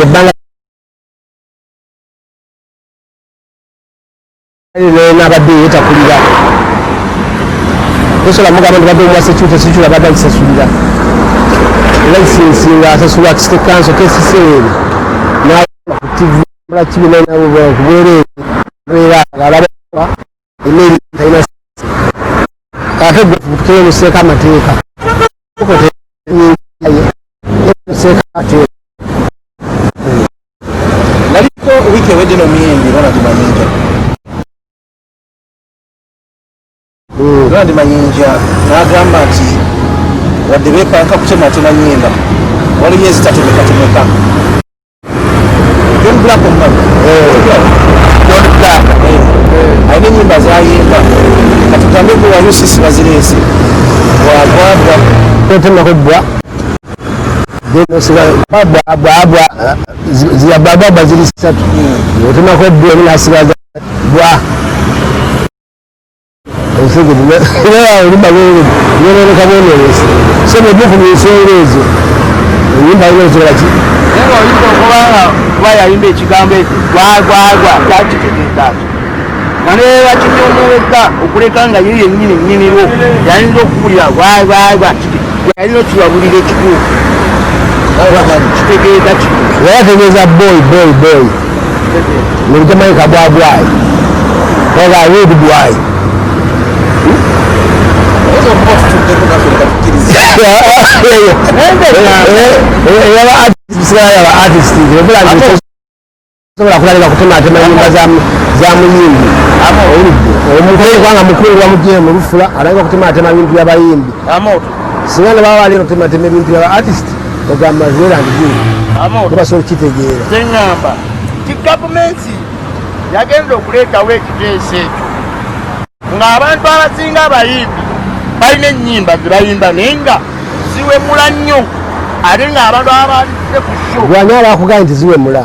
Speaker 2: ebbanga n'abadde yetakulira tosobola mugamba nti badde omwa sekyuta sekyula badde akisasulira licensi nga asasula kisite kanso kesiseere naku tv kibinanabubwereere era alaba emeri talina ate tukemuseeko amateeka
Speaker 1: naliko wiiki ewedde nomuyimbi Ronald Mayinja Ronald Mayinja n'agamba nti wadde beepanka kutematema nyimba waliyo ezitatemekatemeka John Black alina enyimba zayimba katugambe ku walusisi bazireese bwagwabwa
Speaker 2: otemako bwa ziyabwabwabwa ziri 3 otemako bwa nasigaza bwa olibaboneka so nebufuna ensonga ezo enyimba yozoolaki
Speaker 3: naye oyinza okubanga kuba yayimba ekigambo ekyo gwagwagwa kyakitegeezaki naneera kinyomoweka okuleka nga ye yennyini nnyimirwo yayinza okuwulira gwagwagwa yalina okiwabulira ekituufu kitegeeza kino
Speaker 2: yayategeeza boy nebitamayika bwagwayi oga red bwayi yaba artist sobola kulalika kutematema nyimba za muyimbi omuntu kubanga mukulu wamugye mu lufula alayinza kutematema bintu byabayimbi singa ne baba balina okutematema ebintu byaba artist ogamba zerandibasobola okukitegeera
Speaker 3: zeŋŋamba ti gavumenti yagenza okuleetawo ekiteeso ekyo ng'abantu abasinga abayimbi balina ennyimba zebayimba naye nga ziwemula nnyo ate ng'abantu abalidde ku sho
Speaker 2: gwani abakugamba nti ziwemula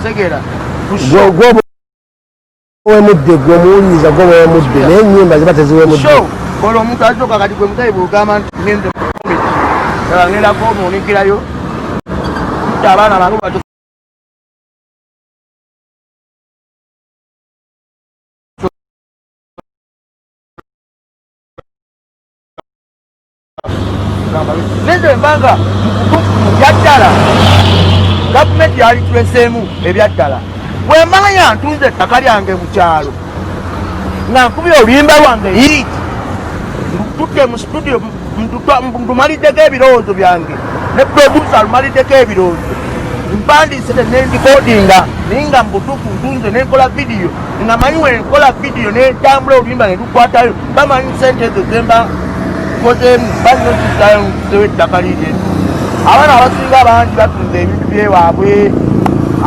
Speaker 2: gwewemudde gwemuwuliriza gwewemudde naye ennyimba ziba teziwemudde
Speaker 3: kola omuntu asooka kati gwe mutayi bwogamba nti ngenze mukomiti aŋŋerako omuunikirayo nti abaana bange bato neze embanga mu byaddala gavumenti yali tweseemu ebyaddala bwemanya ntunze ettaka lyange mu kyalo nga nkubira oluyimba lwange hiiti tutte mu studio ndumaliddeko ebirowoozo byange ne producer lumaliddeko ebirowoozo mpandise nendikodinga ninga mbutuku ntunze nenkola video nga manyi wenkola video netambula oluyimba netukwatayo bamanyi sente ezo zemba kozeemu balinokitayo nkuzewo ettaka lirye abaana abasinga abangi batunze ebintu byewaabwe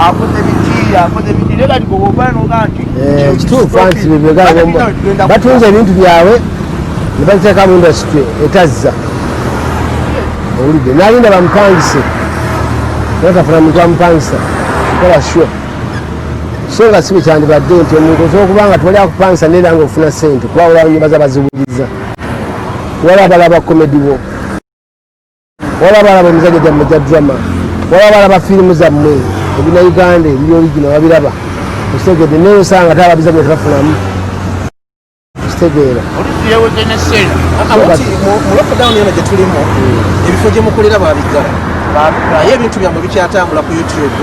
Speaker 3: akoze biki naye kati gobaogaa nti
Speaker 2: kituufu anti batunze ebintu byabwe ne baziteeka mu industry etazza owulidde nalinda bamupangise natafuna muntu amupangisa kola sure so nga si bekyandibadde nti omuntu osobola okuba nga toli akupangisa neera nga ofuna sente kuba olaba baziwuliriza wala balaba komedi wo wala balaba emizanyo gyammwe gya drama wala balaba firimu zammwe ebina uganda ebiri origina wabiraba okitegedde naye osanga tababiza bwe tebafunamu okitegeera
Speaker 1: mu lockdown eno gye tulimu ebifo gye mukolera babigala naye ebintu byammwe bikyatambula ku YouTube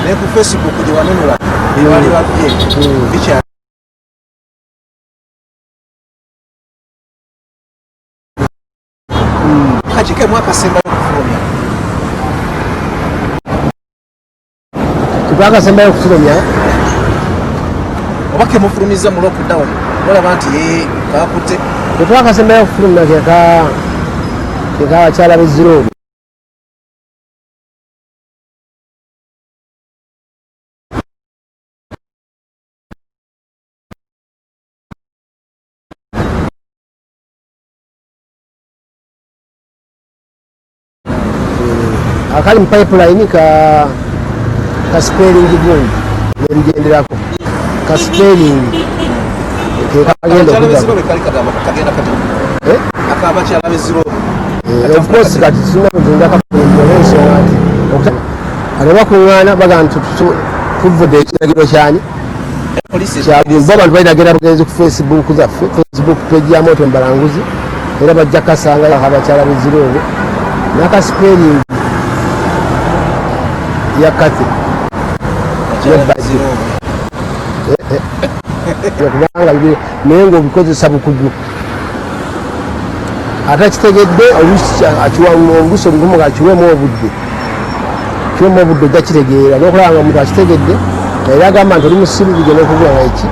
Speaker 1: ne ku Facebook gye wanunula ebali babye bikya kaki mwakasembayo okufulumya
Speaker 2: twakasembayo okufulumya
Speaker 1: oba kemufulumiza mu lockdown olaba nti kakute
Speaker 2: tetwakasembayo okufulumya keka abakyala beziroobi akali mu pipeline ka spelling gundi nebigenderako ka spelling of course kati atebakuŋŋaana baga nti tuvudde ekiragiro kyani kyagumba abantu baliragera bugenzi ku Facebook zaffe Facebook page ya Moto Mbalanguzi era bajja kasanga abakyala beziroobe naka spelling yakati kubanga naye ngaobikozesa bukugu ate kitegedde oluusi obugumu akiwemu obudde ojja kitegeera nokulaba nga omuntu akitegedde era agamba nti oli musiru bigenda okugula nga eki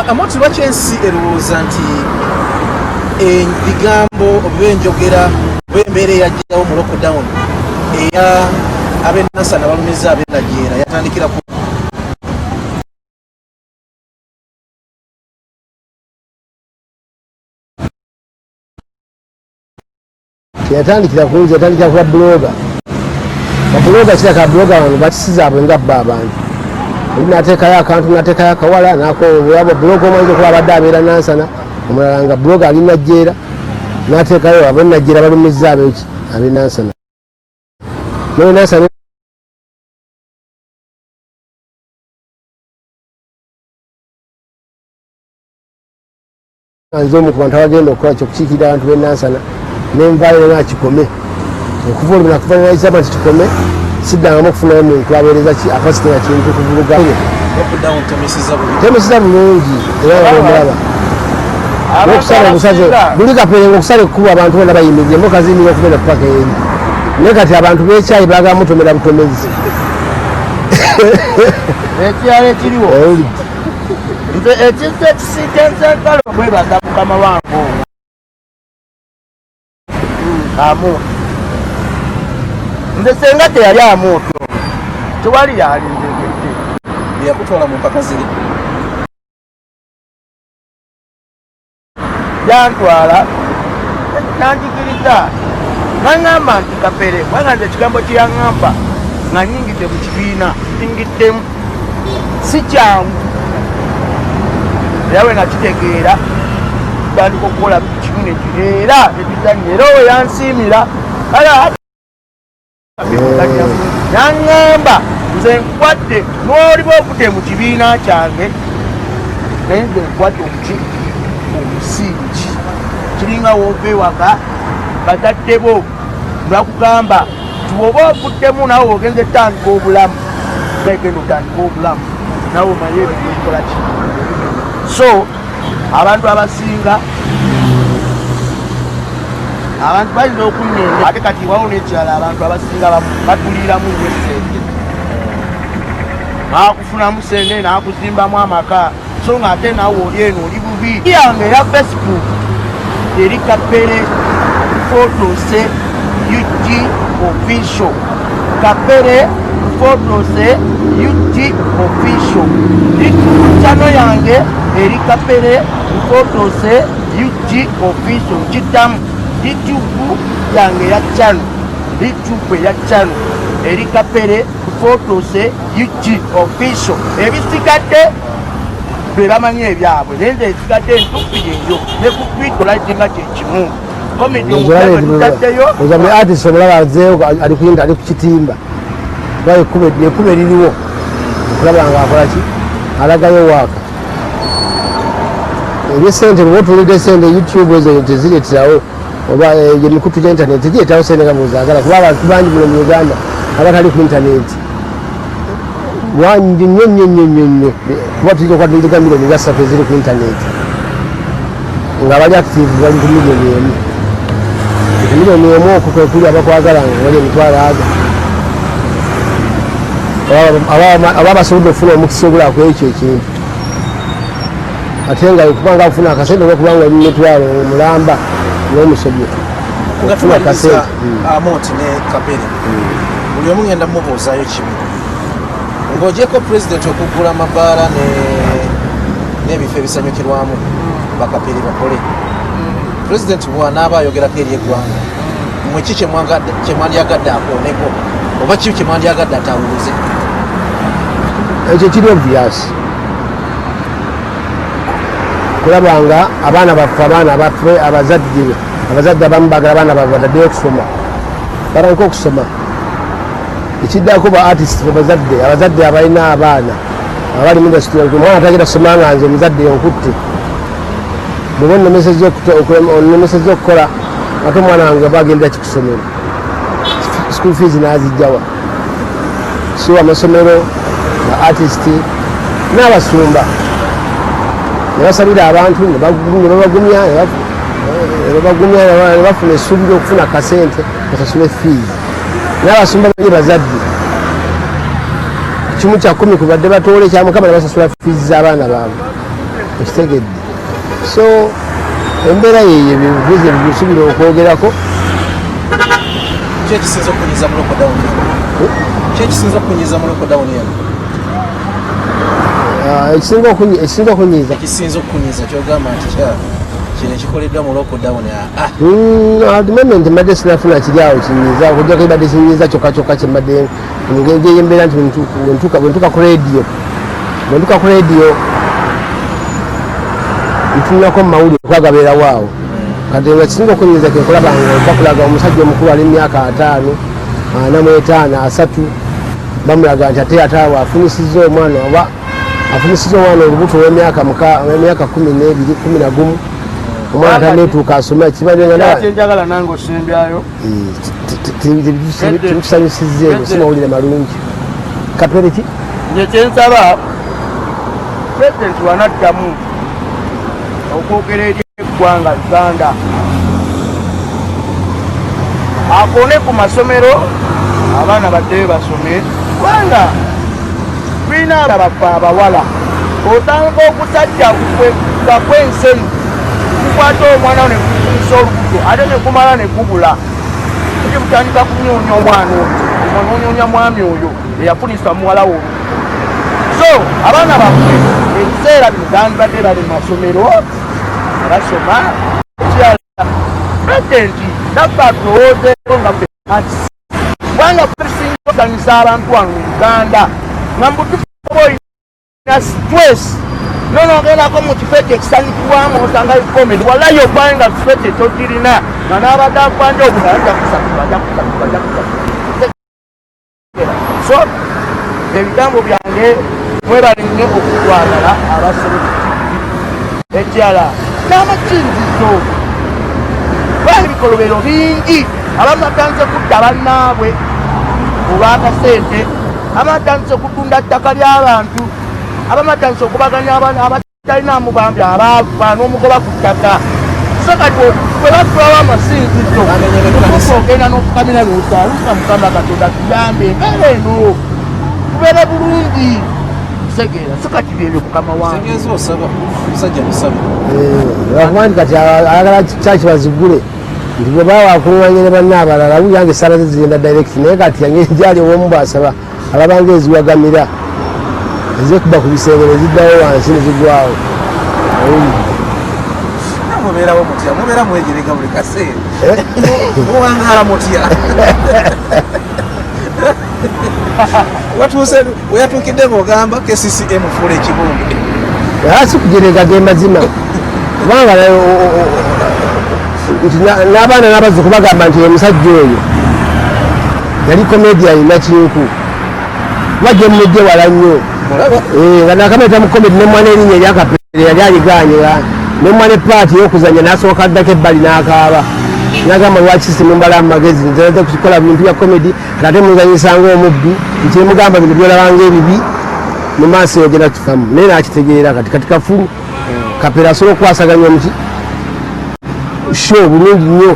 Speaker 1: amatu lwaki ensi erowooza nti ebigambo oba enjogera oba embeera eyajjawo mu lockdown eya ab'enasa nabalumiza ab'enajeera yatandikira ku
Speaker 2: yatandikira kunzi yatandikira kuba buloga babuloga kiraka buloga wano bakisizaabwe nga bba abantu oli nateekayo akantu nateekayo akawala nakoyaba buloga omanyiza okuba abadde abeera nansana omulala nga buloga ali najeera nateekayo ab'enajeera balumiza abeki ab'enansana nansana nze omu ku bantu abagenda okukola kyokukiikirira abantu b'enansana nenvayo nga kikome okuva olwo nakuvaniriza nti kikome siddangamu okufunayo muntu abeereza afasitenga kintu kuvulugayo temisiza bulungi era omulaba nokusala obusaze buli kaperenga okusala ekkuba abantu bona bayimirire mukazimira okubera kupaka eri naye kati abantu b'ekyayi baagala mutomera butomezi
Speaker 3: ekirala ekiriwo nze ekizza ekisikensenkalo bwebaza mukama wange amu nze senga teyali amuuto tewali yalinzegedde
Speaker 1: yakutwala mu mpaka ziri
Speaker 3: yantwala nanjigiriza naŋŋamba nti kapere kubanga nze ekigambo kyeyaŋŋamba nga nyingidde mu kibiina kingiddemu si kyangu era we nakitegeera tutandika okukola kimu nekireera ebizanyo era owe yansiimira naŋŋamba nze nkwadde n'oliba ovudde mu kibiina kyange naye nze nkwadde omusingi kiringa woova ewaka bazadde bo bakugamba tiwoba ovuddemu nawe ogenza etandika obulamu egenda otandika obulamu nawe omaye ebintu bikola ki so abantu abasinga abantu balina okunnenya ate kati wawo n'ekirala abantu abasinga batuliramu nnyo sente nakufunamu sente nakuzimbamu amaka so nga ate nawe oli eno oli bubi yange eya Facebook eri Kapere Photose UG Official Kapere Photose UG Official channel yange eri Kapere Photose UG Official kitamu YouTube yange ya channel YouTube ya channel eri Kapere Photose UG Official ebisigadde bebamanyi ebyabwe nenze ezigadde entupiyenjo ne ku Twitter lightinga kyekimu komedi omutaddeyo
Speaker 2: ozamu artist omulaba azeewo ali kuyinda ali ku kitimba baye ekube liriwo okulaba nga akola ki alagayo waaka ebyesente bwe otulidde sente YouTube ezo tezireeterawo oba emikutu gya intaneti gireetawo sente nga bwezaagala kuba abantu bangi muno mu Uganda abatali ku intaneti wangi nnyo kuba tulina okwadindiga miliyoni nga 3 eziri ku intaneti nga bali active bali ku miliyoni emu okwo kwe kuli abakwagala nga bali emitwalo aga aba basobodde okufuna omukisa ogulako ekyo ekintu ate nga kubanga akufuna akasente olwokubanga oli mitwalo mulamba n'omusobyo
Speaker 1: nga tumaliriza Amoti ne Kapere buli omu ngenda mubuuzaayo kimu ng'ogyeko pulezidenti okuggula amabaala n'ebifo ebisanyukirwamu bakapere bakole pulezidenti bw'anaaba ayogerako eri eggwanga mwe ki kyemwandyagadde akooneko oba ki kyemwandyagadde atawuluze
Speaker 2: ekyo kiri obvious kulabanga abaana baffe abaana baffe abazadde abamu bagala abaana baffe bataddeyo okusoma baranka okusoma ekiddako ba artist abazadde abalina abaana abali mu industry omwana atagenda kusoma nga nze omuzadde onkutte bweba onnemesezza okukola ate omwana wange bagenda kikusomero school fees nazijjawa so amasomero ba artist n'abasumba nebasabira abantu nebagumya nebafuna essuubi lyokufuna akasente basasule fees n'abasumba bali bazadde kimu kya 10 kubadde batoola ekyamukama nebasasula fees z'abaana baabwe ekitegedde so embeera yeyo ebibuuzo ebisubira okwogerako
Speaker 1: kyekisinza okunyiza mu lockdown yano
Speaker 2: ekisinza okunyiza
Speaker 1: kyogamba nti kino ekikoleddwa mu lockdown
Speaker 2: at the moment mbadde sinafuna kiri awo kinyiza okujjako ebadde kinyiza kyokka kyembadde ngeri embeera nti bwentuuka ku rediyo ntunulako mu mawulire kwagabeerawo awo kati nga kisinga okunyiza kekulaba nga bakulaga omusajja omukulu ali emyaka 45 3 bamulaga nti ate ataawe afunisizza omwana olubuto olw'emyaka 12 11 omwana taneetuuka asoma
Speaker 3: kibadenjagala nange osembyayo
Speaker 2: tebikusanyusizza ebyo si mawulire malungi Kapere ki
Speaker 3: nyekyensaba pulezidenti wanaddamu okwogera eri eggwanga Uganda akone ku masomero abaana baddeyo basome kubanga tulina abaffe abawala otanga okusajja kw'enseni kukwata omwana wo nekukumisa olubuto ate nekumala nekubula ekyo kutandika kunyoonya omwana oyo onoonya mwami oyo eyafunisa muwala wo so abaana baffe ebiseera bino gandibadde bali mu masomero basoma ekirala pulezidenti naffe atulowoozeeko nga kubanga tusinga okusanyusa abantu wano mu Uganda nga mbutuoina stress nonogendako mu kifo ekyo ekisanyukirwamu osanga komedi walayo okwaye nga kifo ekyo tokirina nga n'abadde akwanja obulala so ebigambo byange mwebali nnyo okutwagala abasobozi ekirala n'amakinzizo bali bikolobero bingi abamu batandise kudda bannaabwe olw'akasente abamu batandise okutunda ttaka ly'abantu abamu batandise okubaganya abatalinamu bambi abaafa n'omugoba ku ttaka sakati bwe batwala amasinziro ogenda n'okukamira n'otaaluka mukama katonda tuyambe embeera eno tubeere bulungi segeera sakati byebyo mukama wange
Speaker 2: bakubandi kati ayagala kyaki bazigule nti bwe baba akulwanye ne banna abalala wuyange esala ze zigenda direct naye kati yange gyali owomu bwasaba alabanga eziwagamira ezikuba ku bisenge neziddawo wansi nezigwawo
Speaker 1: mubeerawo mutya mubeera mwegereka buli kaseera muwangaala mutya watuuse weyatuukidde ng'ogamba KCCA mufuula ekibumbe
Speaker 2: si kugereka ge mazima kubanga n'abaana n'abazzukulu bagamba nti omusajja oyo yali komedi alina kinku bajja mumujje wala nnyo nga nakameta mu komedi nemwana erinnya eryakapere yali aliganyira nemwana epaati ey'okuzanya n'asooka addako ebbali n'akaaba nagamba lwaki simumbala mu magezi nziraze kukola bintu bya komedi ate muzanyisanga omubbi nti mugamba bino byolabanga ebibi mu maaso eyo genda tufamu naye nakitegeera kati kafulu kapere asobola okukwasaganya omuki sho bulungi nnyo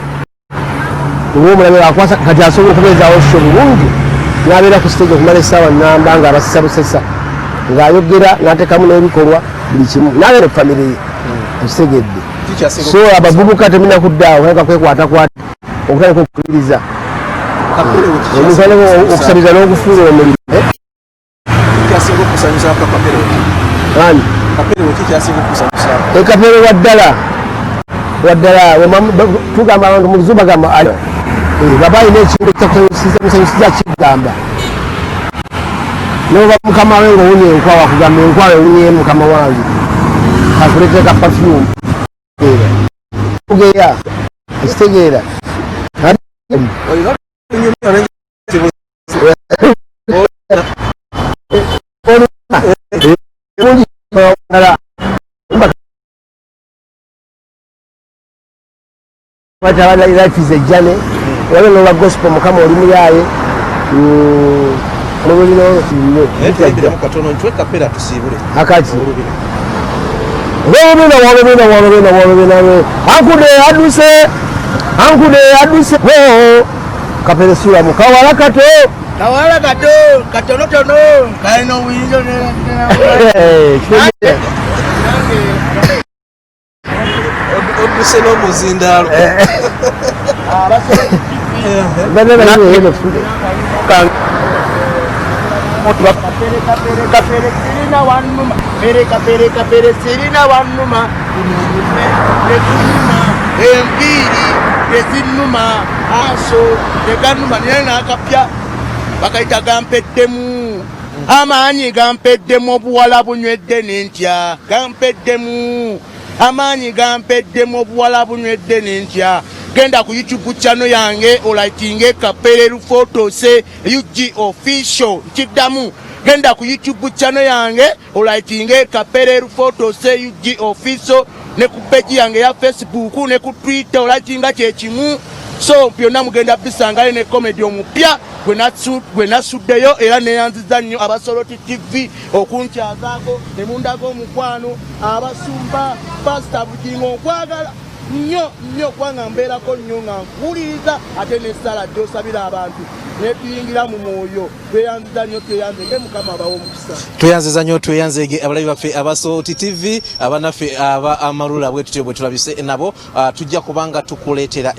Speaker 2: olwomulabe akwasa kati asobola okubeezaawo sho bulungi n'abeera ku stage okumala essaawa namba nga abasesa busesa ng'ayogera n'ateekamu n'ebikolwa buli kimu n'abeera famire ye akitegedde so abavubuka temina kuddaawo naye kakwekwatakwata okutandika okukubiriza okusabiriza n'okufuula omulimu ekapere waddala tugamba abantu mu luzu bagamba baba alina ekintu kyamusanyusiza kigamba noba mukama we ngaowunya enkwawa kugamba enkwawa ewunye mukama wange kakuleeteka perfume kugeya ekitegeera life is a journey wale nola gospel mukama oli muyaye mulubino akati wolubino ankude aduse kapere sura mukawala kato
Speaker 3: katonotono kalina obuyinza
Speaker 1: oduse n'omuzindaalo
Speaker 3: kapere sirina wannuma enviiri tezinnuma aso tegannuma naye nakapya bakayita gampeddemu amaanyi gampeddemu obuwala bunywedde n'entya gampeddemu amaanyi gampeddemu obuwala bunywedde n'entya genda ku YouTube channel yange olaitinge kapere rufotose UG official kiddamu genda ku YouTube channel yange olaitinge kapere rufotose UG official ne ku page yange ya Facebook ne ku Twitter olaitinga kyekimu so byonna mugenda bisangale ne comedy omupya gwe nasuddeyo era neyanziza nnyo Abasoloti TV okunkyazaako ne mundago omukwano abasumba pastor Bugingo nkwagala nnyo kwanga mbeerako nnyo nga nkuwuliriza ate n'essala gy'osabira abantu netuyingira mu mwoyo tweyanziza nnyo tweyanzege mukama abawo omukisa
Speaker 1: tweyanziza nnyo tweyanzege abalabi baffe Abasoloti TV abanaffe aba amalula bwe tutyo bwe tulabise nabo tujja kubanga tukuleetera